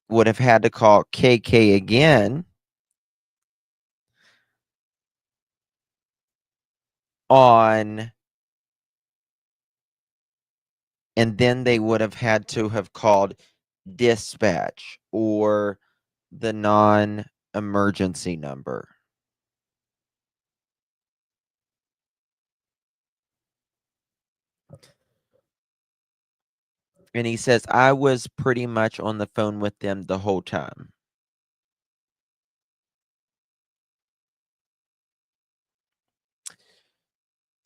would have had to call KK again and then they would have had to have called dispatch or the non-emergency number. And he says, I was pretty much on the phone with them the whole time.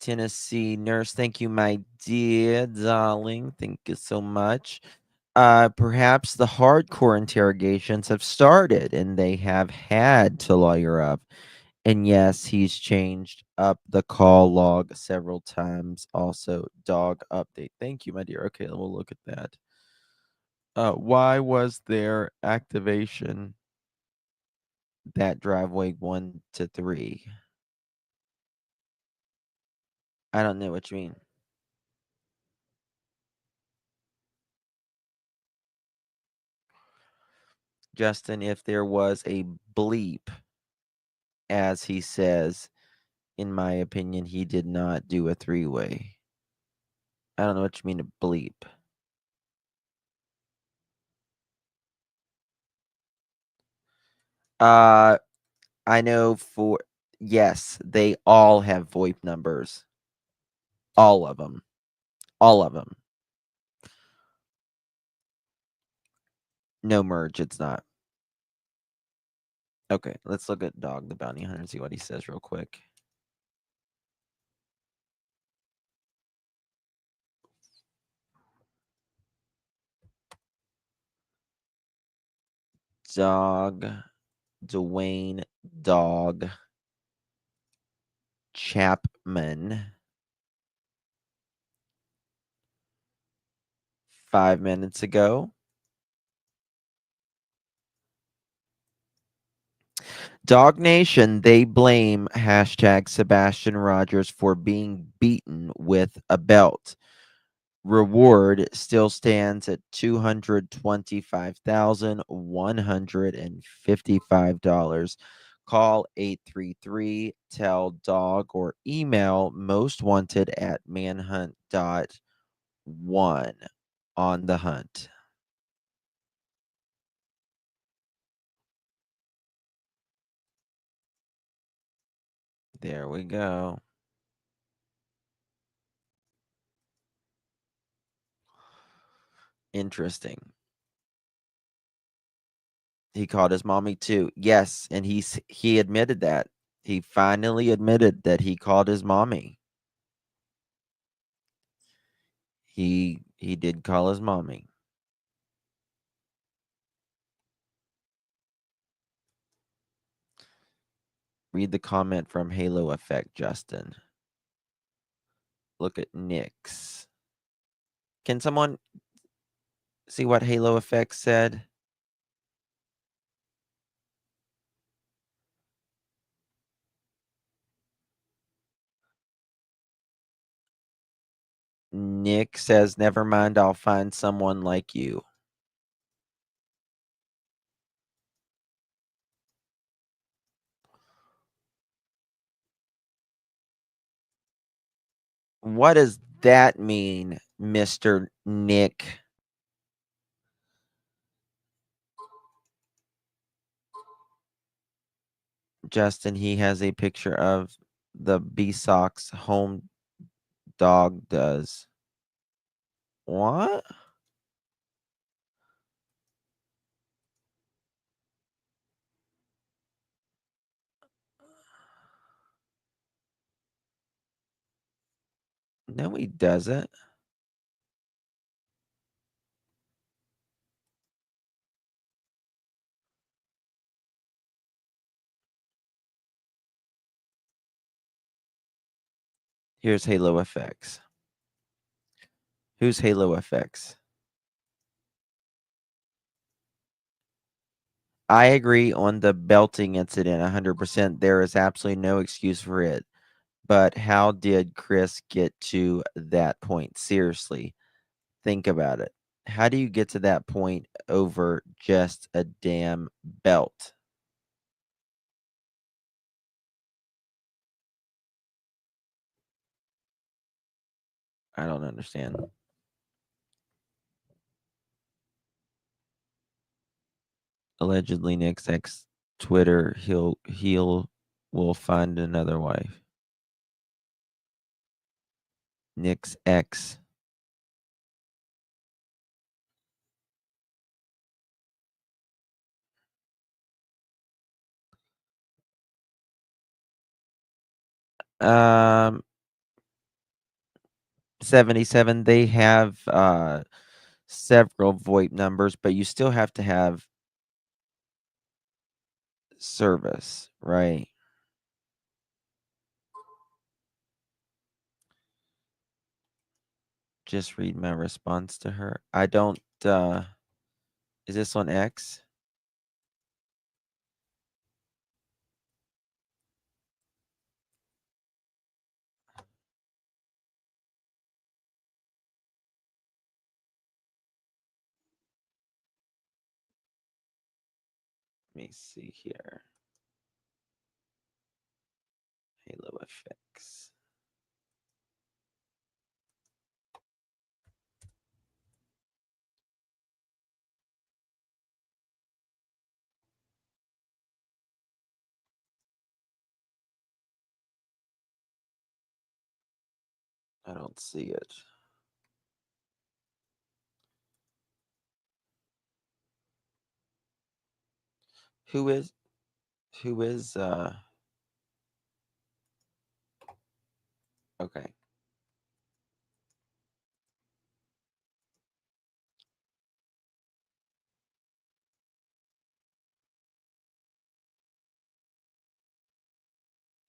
Tennessee nurse, thank you, my dear darling. Thank you so much. Perhaps the hardcore interrogations have started and they have had to lawyer up. And yes, he's changed up the call log several times. Also, dog update. Thank you, my dear. Okay, we'll look at that. Why was there activation that driveway 1 to 3? I don't know what you mean. Justin, if there was a bleep, as he says, in my opinion, he did not do a three-way. I don't know what you mean a bleep. I know Yes, they all have VoIP numbers. All of them. All of them. No merge, it's not. Okay, let's look at Dog the Bounty Hunter and see what he says real quick. Dwayne Dog Chapman. 5 minutes ago. Dog Nation, they blame hashtag Sebastian Rogers for being beaten with a belt. Reward still stands at $225,155. Call 833 tell dog or email most wanted at manhunt.one on the hunt. There we go. Interesting. He called his mommy too. Yes, and he admitted that. He finally admitted that he called his mommy. He did call his mommy. Read the comment from Halo Effect, Justin. Look at Nick's. Can someone see what Halo Effect said? Nick says, never mind, I'll find someone like you. What does that mean, Mr. Nick? Justin, he has a picture of the B-Sox home dog does. What? No, he doesn't. Here's Halo FX. Who's Halo FX? I agree on the belting incident 100%. There is absolutely no excuse for it. But how did Chris get to that point? Seriously, think about it. How do you get to that point over just a damn belt? I don't understand. Allegedly, Nick's ex Twitter, he'll will find another wife. Nick's ex. Um, 77. They have several VoIP numbers, but you still have to have service, right? Just read my response to her. I don't is this on X? Let me see here. Halo FX. I don't see it. Who is okay.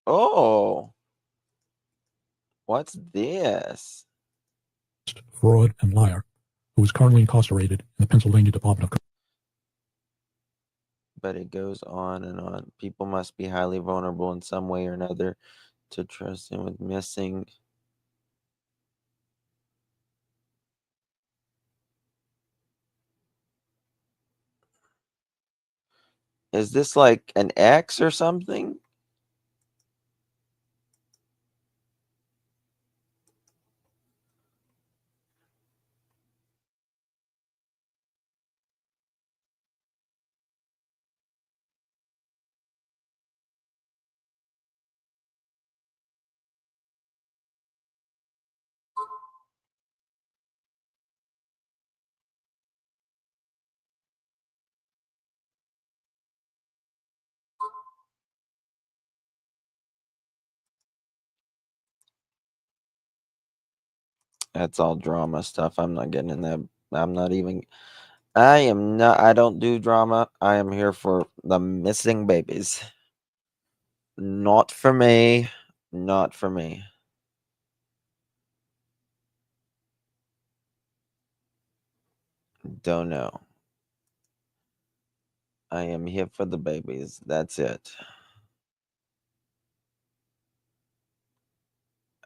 Oh, what's this? Fraud and liar, who is currently incarcerated in the Pennsylvania Department of. But it goes on and on. People must be highly vulnerable in some way or another to trust him with missing. Is this like an X or something? That's all drama stuff. I'm not getting in that. I'm not even. I am not. I don't do drama. I am here for the missing babies. Not for me. Not for me. Don't know. I am here for the babies. That's it.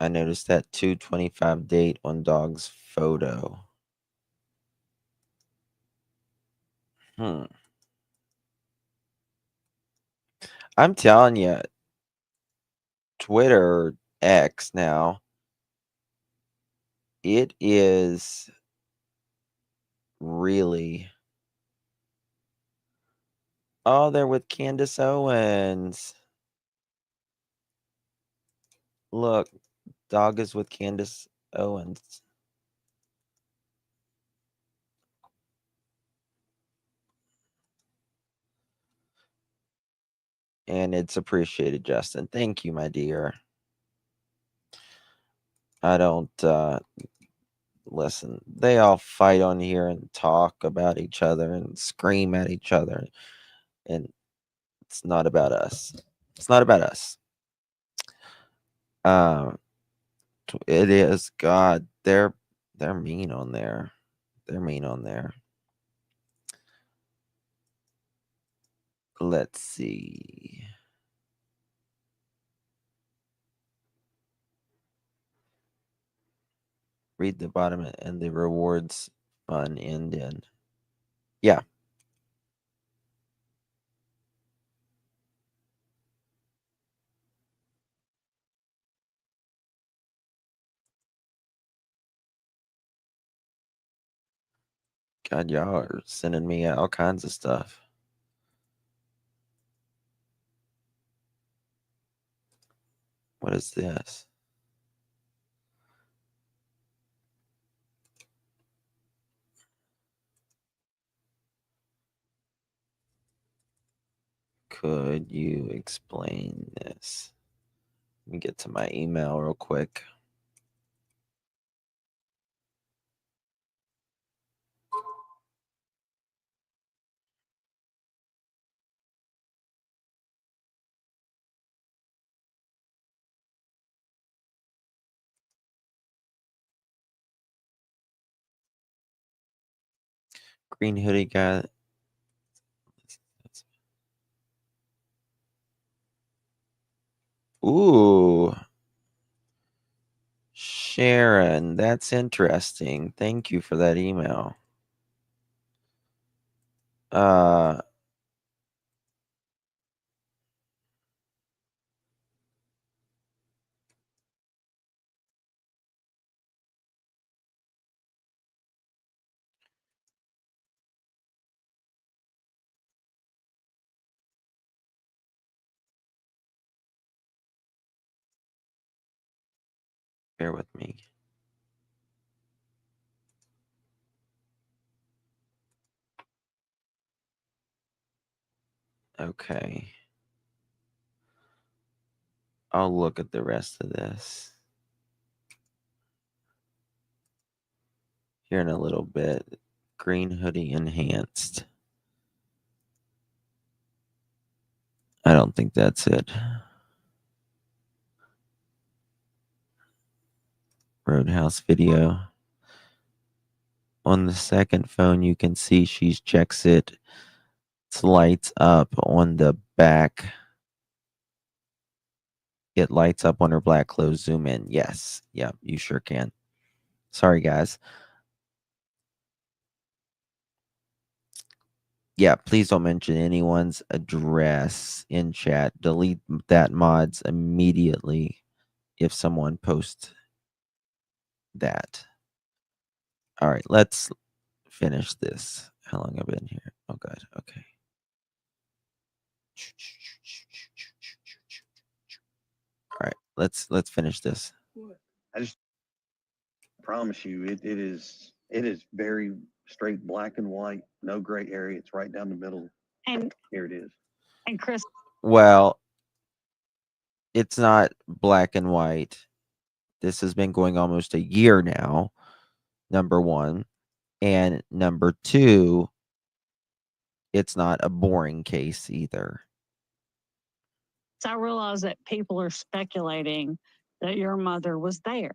I noticed that 225 date on dog's photo. I'm telling you, Twitter X now, it is really. Oh, they're with Candace Owens. Look, dog is with Candace Owens. And it's appreciated, Justin. Thank you, my dear. I don't listen. They all fight on here and talk about each other and scream at each other. And it's not about us. It's not about us. Um it is. God, they're mean on there. They're mean on there. Let's see. Read the bottom and the rewards fun end in. Yeah. God, y'all are sending me all kinds of stuff. What is this? Could you explain this? Let me get to my email real quick. Green hoodie guy. Ooh. Sharon, that's interesting. Thank you for that email. Uh bear with me. Okay. I'll look at the rest of this here in a little bit. Green hoodie enhanced. I don't think that's it. Roadhouse video. On the second phone, you can see she checks it. It lights up on the back. It lights up on her black clothes. Zoom in. Yes. Yeah, you sure can. Sorry, guys. Yeah, please don't mention anyone's address in chat. Delete that mods immediately if someone posts that. All right, let's finish this. How long have I been here? Oh, good. Okay. All right, let's finish this. I just promise you, it is very straight, black and white, no gray area. It's right down the middle. And Here it is. and Chris, Well, it's not black and white. This has been going almost a year now, number one. And number two, it's not a boring case either. I realize that people are speculating that your mother was there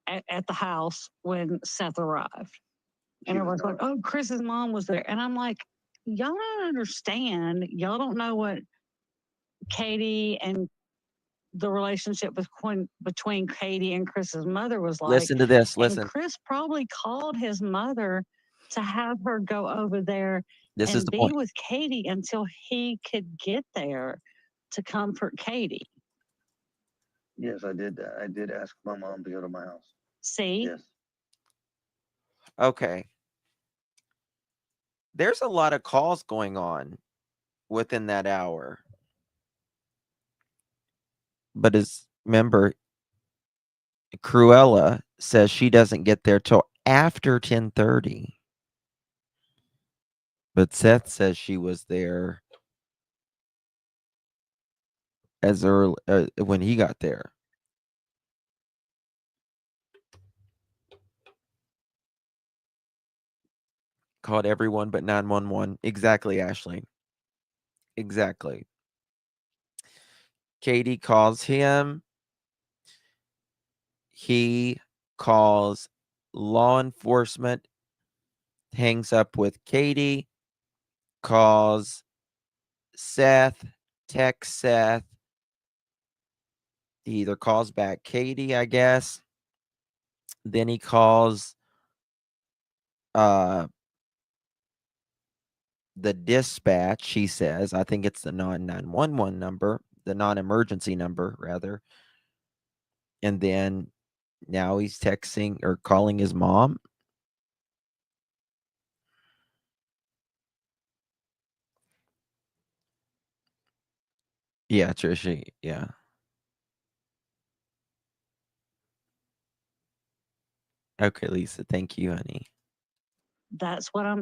at the house when Seth arrived. And everyone's like, oh, Chris's mom was there. And I'm like, y'all don't understand. Y'all don't know what Katie and the relationship between Katie and Chris's mother was like. Listen to this. Listen. And Chris probably called his mother to have her go over there This is and the be point. with Katie until he could get there to comfort Katie. Yes, I did. I did ask my mom to go to my house. See? Yes. Okay. There's a lot of calls going on within that hour. But remember, Cruella says she doesn't get there till after 10:30. But Seth says she was there as early when he got there. Called everyone but 911. Exactly, Ashley. Exactly. Katie calls him. He calls law enforcement, hangs up with Katie, calls Seth, texts Seth. He either calls back Katie, I guess. Then he calls the dispatch, he says. I think it's the non-911 number, the non-emergency number, rather. And then now he's texting or calling his mom. Yeah, Trisha. Yeah. Okay, Lisa. Thank you, honey. That's what I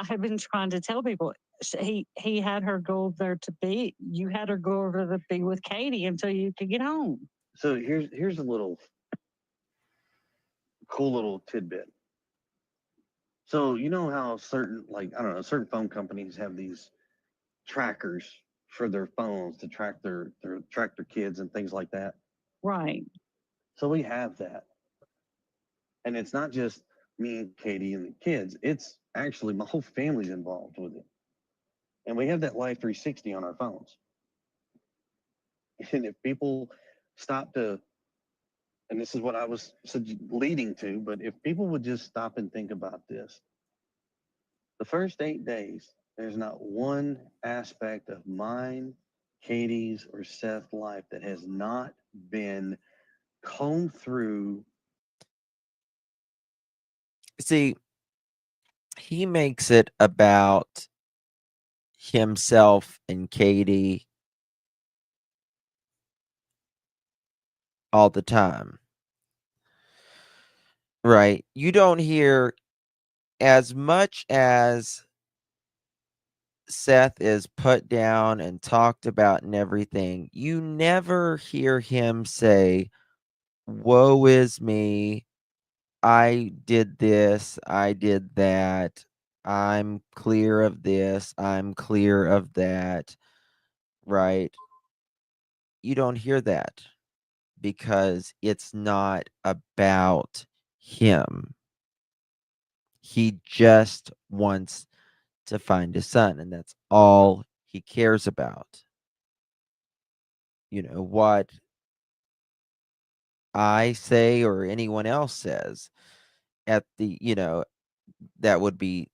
have been trying to tell people. He had her go over there you had her go over to be with Katie until you could get home. So here's a little cool little tidbit. So you know how certain, like, I don't know, certain phone companies have these trackers for their phones to track their kids and things like that. Right. So we have that. And it's not just me and Katie and the kids. It's actually my whole family's involved with it. And we have that Live 360 on our phones. And if people stop to, and this is what I was leading to, but if people would just stop and think about this, the first 8 days, there's not one aspect of mine, Katie's, or Seth's life that has not been combed through. See, he makes it about himself and Katie all the time. Right? You don't hear as much as Seth is put down and talked about and everything, you never hear him say, "Woe is me. I did this. I did that. I'm clear of this. I'm clear of that." Right? You don't hear that because it's not about him. He just wants to find his son, and that's all he cares about. What I say or anyone else says at that would be,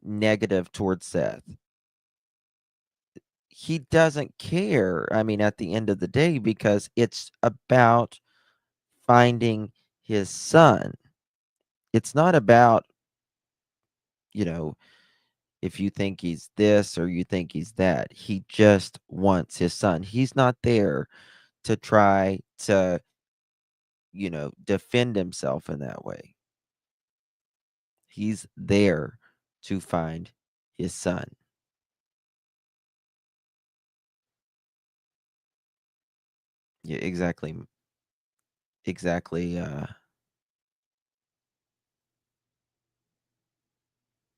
negative towards Seth. He doesn't care. I mean, at the end of the day, because it's about finding his son. It's not about, if you think he's this or you think he's that. He just wants his son. He's not there to try to, defend himself in that way. He's there to find his son. Yeah, exactly. Exactly.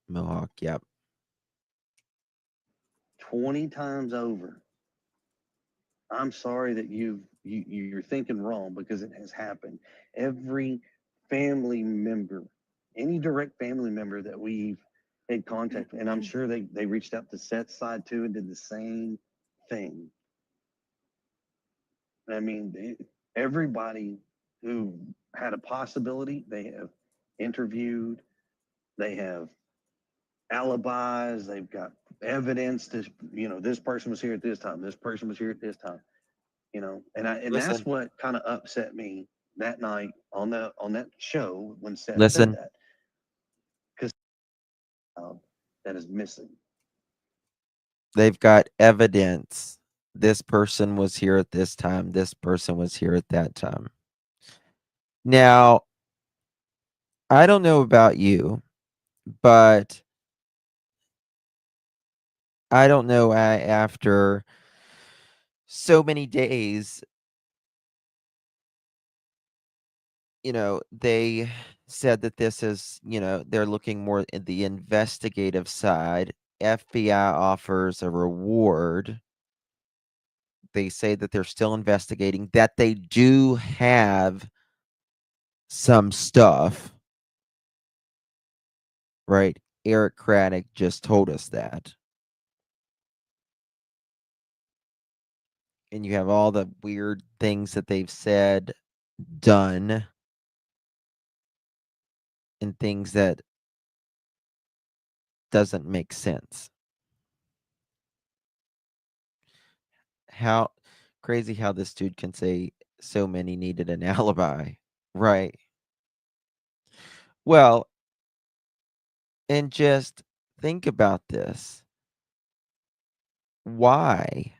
Mohawk. Yep. 20 times over. I'm sorry that you're thinking wrong because it has happened. Every family member, any direct family member that we've had contact with, and I'm sure they reached out to Seth's side too and did the same thing. I mean, everybody who had a possibility, they have interviewed, they have alibis, they've got evidence. This person was here at this time, this person was here at this time. And that's Listen. what kind of upset me that night on that show when Seth said Listen. that, because that is missing. They've got evidence. This person was here at this time. This person was here at that time. Now, I don't know about you, but I don't know after so many days, they said that this is, they're looking more at the investigative side. FBI offers a reward. They say that they're still investigating, that they do have some stuff, right? Eric Craddock just told us that. And you have all the weird things that they've said, done, and things that doesn't make sense. How crazy how this dude can say so many needed an alibi, right? Well, and just think about this. Why?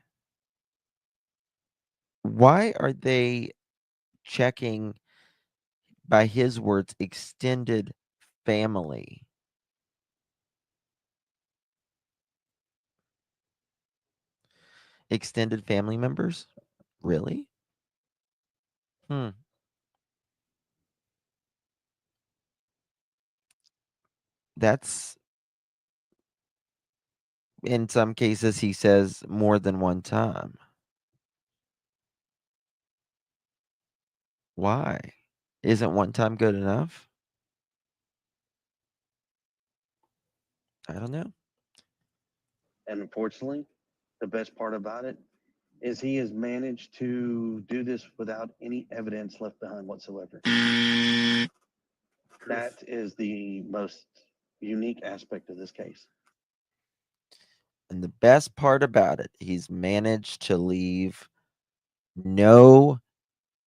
Why are they checking, by his words, extended family? Extended family members? Really? Hmm. That's, in some cases, he says more than one time. Why? Isn't one time good enough? I don't know. And unfortunately, the best part about it is he has managed to do this without any evidence left behind whatsoever. That is the most unique aspect of this case. And the best part about it, he's managed to leave no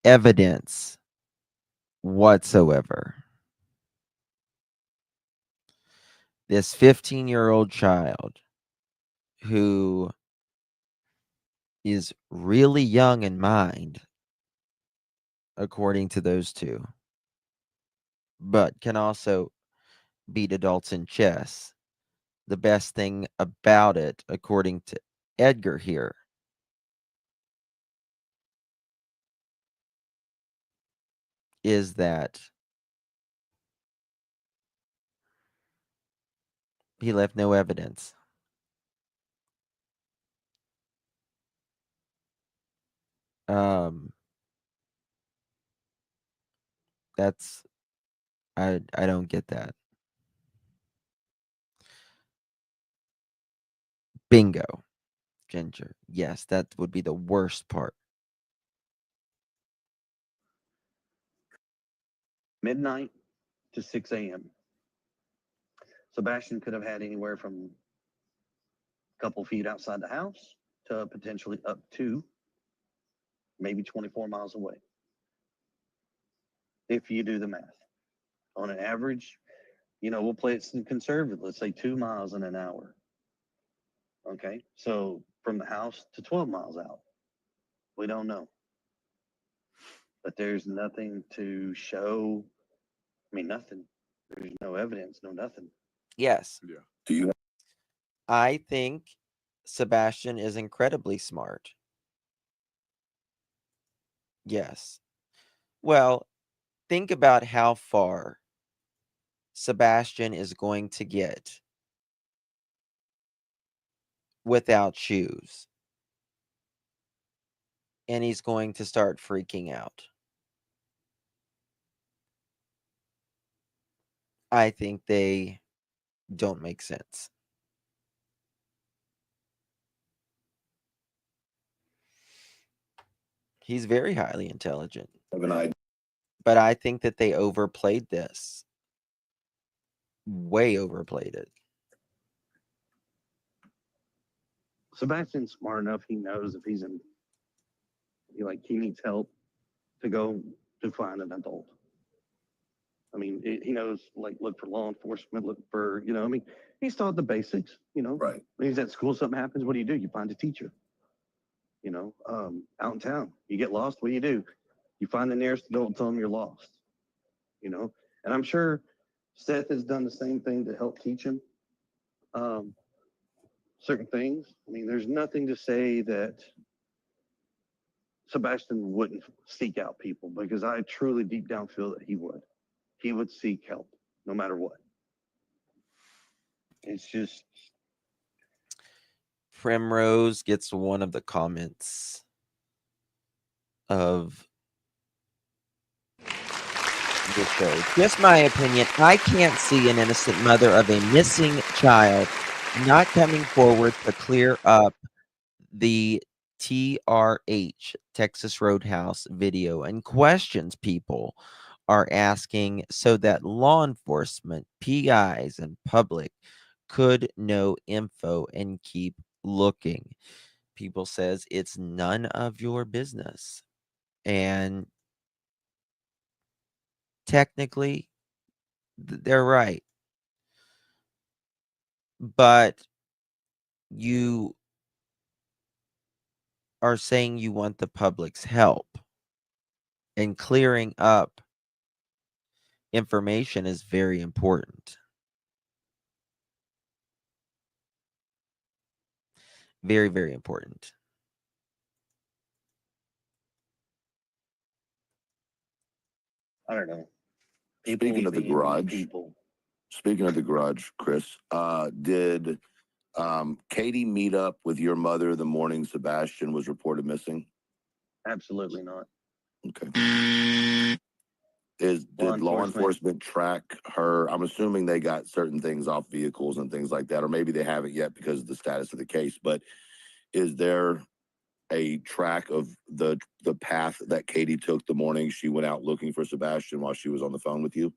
evidence whatsoever. This 15-year-old child who is really young in mind, according to those two, but can also beat adults in chess. the best thing about it, according to Edgar here, is that he left no evidence. That's I don't get that. Bingo, Ginger. Yes, that would be the worst part. Midnight to 6 a.m. Sebastian could have had anywhere from a couple feet outside the house to potentially up to maybe 24 miles away. If you do the math. On an average, we'll play it conservative. Let's say 2 miles in an hour. Okay. So from the house to 12 miles out. We don't know. But there's nothing to show. I mean, nothing. There's no evidence, no nothing. Yes. Yeah. Do you? I think Sebastian is incredibly smart. Yes. Well, think about how far Sebastian is going to get without shoes. And he's going to start freaking out. I think they don't make sense. He's very highly intelligent. Have an idea. But I think that they overplayed this. Way overplayed it. Sebastian's smart enough. He knows if he needs help to go to find an adult. I mean, he knows, look for law enforcement, look for, he's taught the basics, Right. When he's at school, something happens, what do? You find a teacher. Out in town, you get lost, what do? You find the nearest adult and tell them you're lost, and I'm sure Seth has done the same thing to help teach him certain things. I mean, there's nothing to say that Sebastian wouldn't seek out people, because I truly deep down feel that he would. He would seek help no matter what. It's just. Primrose gets one of the comments of the show. Just my opinion, I can't see an innocent mother of a missing child not coming forward to clear up the TRH, Texas Roadhouse video, and questions people are asking so that law enforcement, PIs, and public could know info and keep looking. People says it's none of your business. And technically, they're right. But you are saying you want the public's help, and clearing up information is very important. Very, very important. I don't know. Speaking of the garage, Chris, did Katie meet up with your mother the morning Sebastian was reported missing? Absolutely not. Okay. Did law enforcement track her? I'm assuming they got certain things off vehicles and things like that, or maybe they haven't yet because of the status of the case. But is there a track of the path that Katie took the morning she went out looking for Sebastian while she was on the phone with you?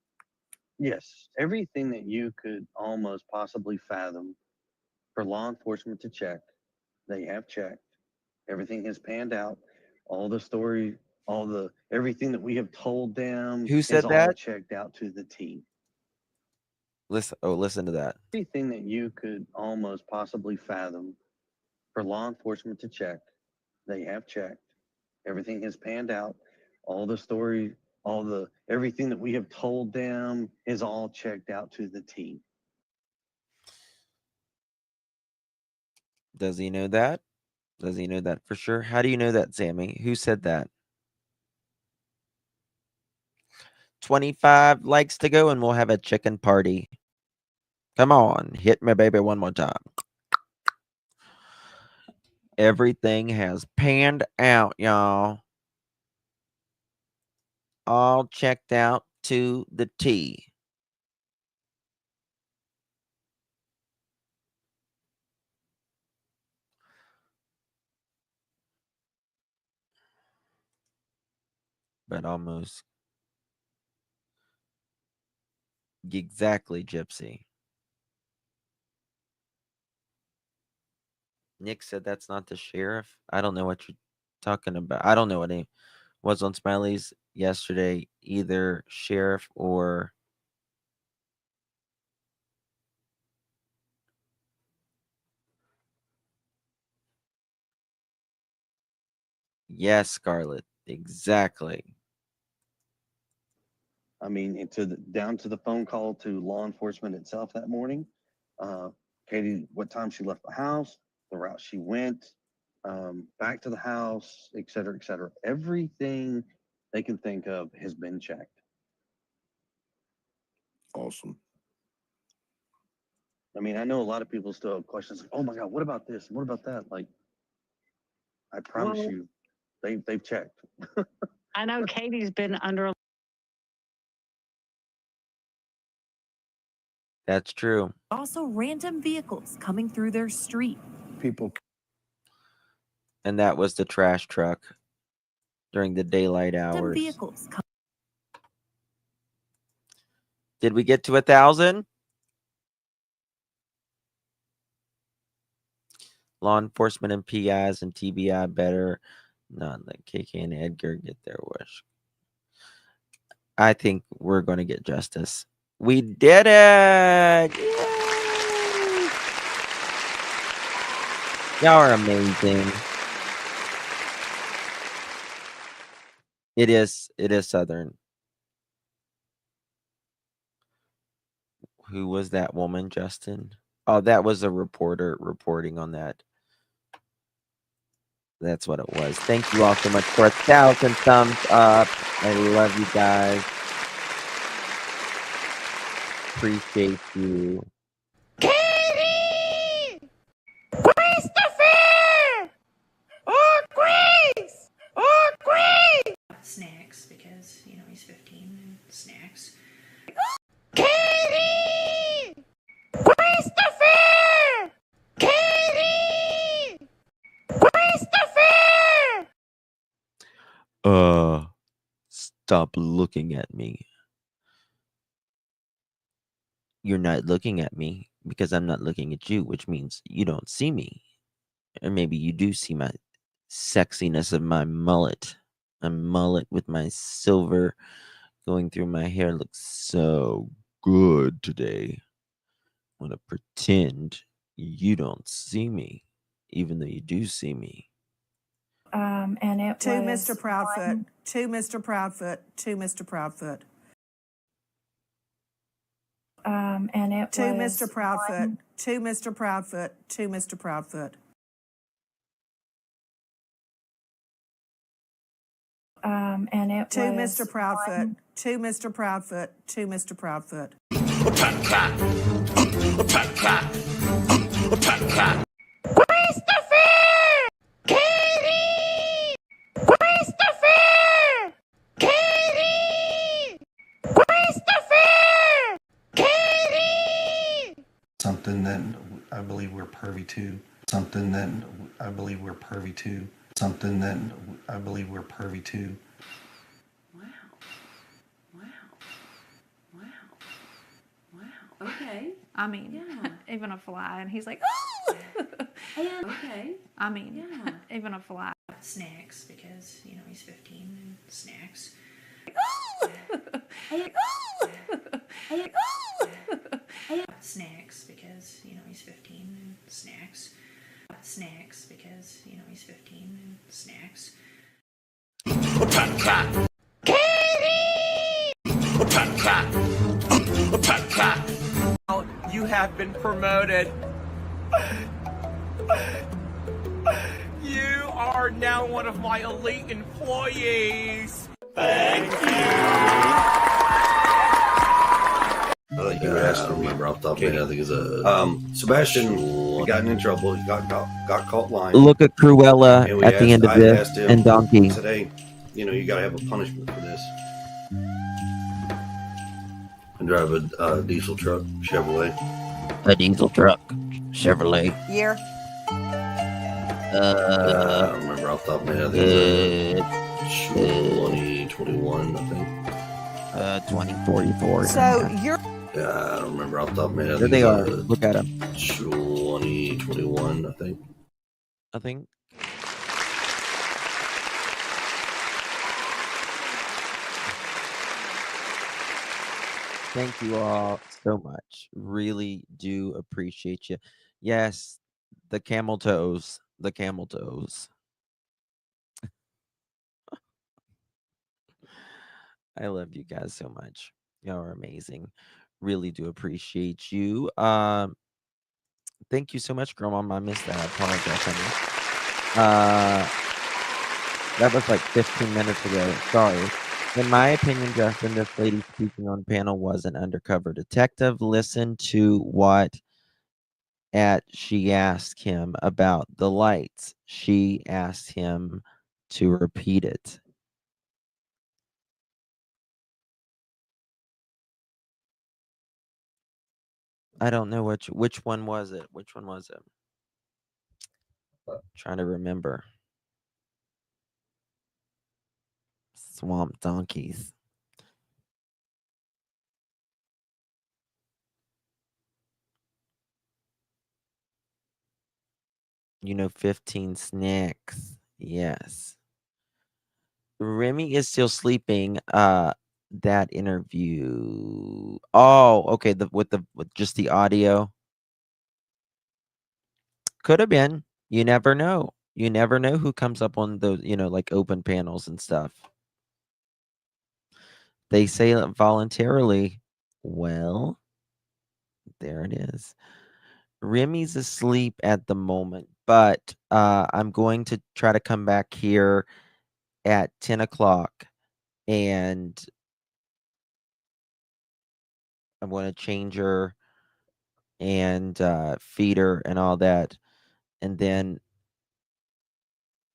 Yes, everything that you could almost possibly fathom for law enforcement to check, they have checked. Everything has panned out. All the story, everything that we have told them Who is said all that? checked out to the T. Listen to that. Everything that you could almost possibly fathom for law enforcement to check, they have checked. Everything has panned out. All the story, everything that we have told them is all checked out to the T. Does he know that? Does he know that for sure? How do you know that, Sammy? Who said that? 25 likes to go and we'll have a chicken party. Come on, hit me, baby, one more time. Everything has panned out, y'all. All checked out to the T. But almost exactly, Gypsy. Nick said that's not the sheriff. I don't know what you're talking about. I don't know what he was on Smiley's yesterday, either sheriff or yes, Scarlett. Exactly. I mean, down to the phone call to law enforcement itself that morning. Katie, what time she left the house, the route she went, back to the house, et cetera, et cetera. Everything they can think of has been checked. Awesome. I mean, I know a lot of people still have questions like, oh my God, what about this? What about that? Like, I promise you, they've checked. I know Katie's been under. That's true. Also, random vehicles coming through their street. People. And that was the trash truck during the daylight Random hours. vehicles. Did we get to 1,000? Law enforcement and PIs and TBI better not let KK and Edgar get their wish. I think we're going to get justice. We did it! Yay! Y'all are amazing. It is Southern. Who was that woman, Justin? Oh, that was a reporter reporting on that. That's what it was. Thank you all so much for 1,000 thumbs up. I love you guys. Appreciate you. Katie! Christopher! Or Grace! Or Grace! Snacks, because, you know, he's 15 and snacks. Katie! Christopher! Katie! Christopher! Stop looking at me. You're not looking at me because I'm not looking at you, which means you don't see me. Or maybe you do see my sexiness of my mullet. A mullet with my silver going through my hair looks so good today. I'm gonna pretend you don't see me, even though you do see me. And it To was Mr. Proudfoot, to Mr. Proudfoot, to Mr. Proudfoot. And it To was Mr. Proudfoot, to Mr. Proudfoot, to Mr. Proudfoot. And it To was Mr. Proudfoot, to Mr. Proudfoot, to Mr. Proudfoot. Christopher! Katie! Christopher! Katie! Christopher! Katie! Something that I believe we're privy to. Something that I believe we're privy to. Something that I believe we're privy to. Wow. Wow. Wow. Wow. Okay. I mean, Yeah. even a fly, and he's like, Yeah. Okay. I mean, Yeah. even a fly. Snacks, because, you know, he's 15 and snacks. Snacks, because, you know, he's 15 and snacks. Snacks, because, you know, he's 15 and snacks. You have been promoted. You are now one of my elite employees. Thank I think you were asking. I don't remember off the top of my head. I think it's Sebastian had gotten in trouble. He got caught lying. Look at Cruella And at the end of I this, asked him, and Donkey. I said, hey, you got to have a punishment for this. And drive a diesel truck, Chevrolet. A diesel truck, Chevrolet. Year? I don't remember off the top of my head. I think it's 2021, I think. 2044. So you're. I don't remember off the top of my head. There they are. Look at them. 2021, I think. I think. Thank you all so much. Really do appreciate you. Yes, the camel toes. The camel toes. I love you guys so much. Y'all are amazing. Really do appreciate you. Thank you so much, Girl Mom. I missed that. I apologize, honey. That was like 15 minutes ago. Sorry. In my opinion, Justin, this lady speaking on panel was an undercover detective. Listen to what she asked him about the lights. She asked him to repeat it. I don't know which one was it. Which one was it? Trying to remember. Swamp donkeys. You know, 15 snacks. Yes. Remy is still sleeping. That interview. Oh, okay. With just the audio. Could have been. You never know. You never know who comes up on those, like open panels and stuff. They say it voluntarily. Well, there it is. Remy's asleep at the moment, but I'm going to try to come back here at 10 o'clock, and I'm going to change her and feed her and all that. And then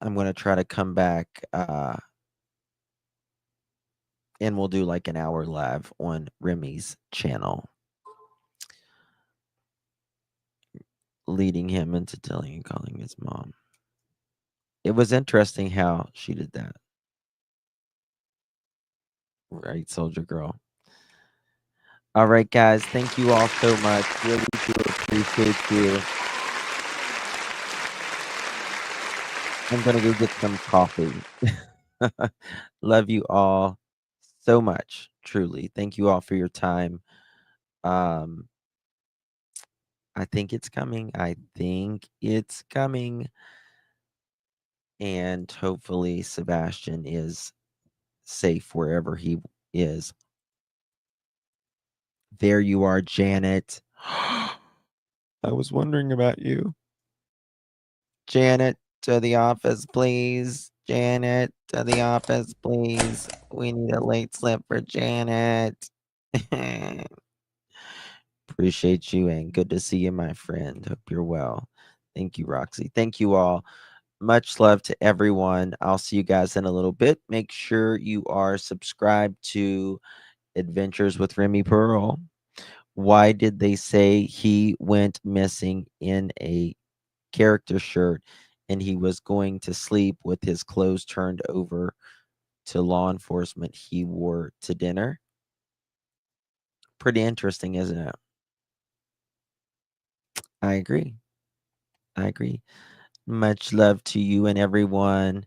I'm going to try to come back and we'll do like an hour live on Remy's channel, leading him into telling and calling his mom. It was interesting how she did that. Right, Soldier Girl. All right, guys. Thank you all so much. Really do appreciate you. I'm going to go get some coffee. Love you all so much. Truly. Thank you all for your time. I think it's coming. And hopefully Sebastian is safe wherever he is. There you are, Janet. I was wondering about you. Janet, to the office, please. Janet, to the office, please. We need a late slip for Janet. Appreciate you and good to see you, my friend. Hope you're well. Thank you, Roxy. Thank you all. Much love to everyone. I'll see you guys in a little bit. Make sure you are subscribed to Adventures with Remy Pearl. Why did they say he went missing in a character shirt and he was going to sleep with his clothes turned over to law enforcement he wore to dinner? Pretty interesting, isn't it? I agree. Much love to you and everyone.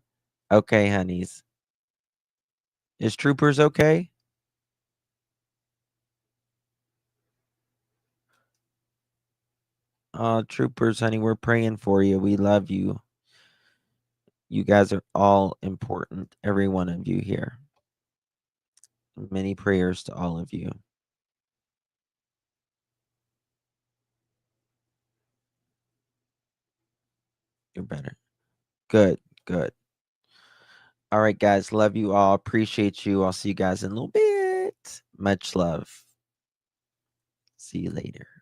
Okay, honeys. Is Troopers okay? Troopers, honey, we're praying for you. We love you. You guys are all important, every one of you here. Many prayers to all of you. better. Good, good. All right, guys. Love you all. Appreciate you. I'll see you guys in a little bit. Much love. See you later.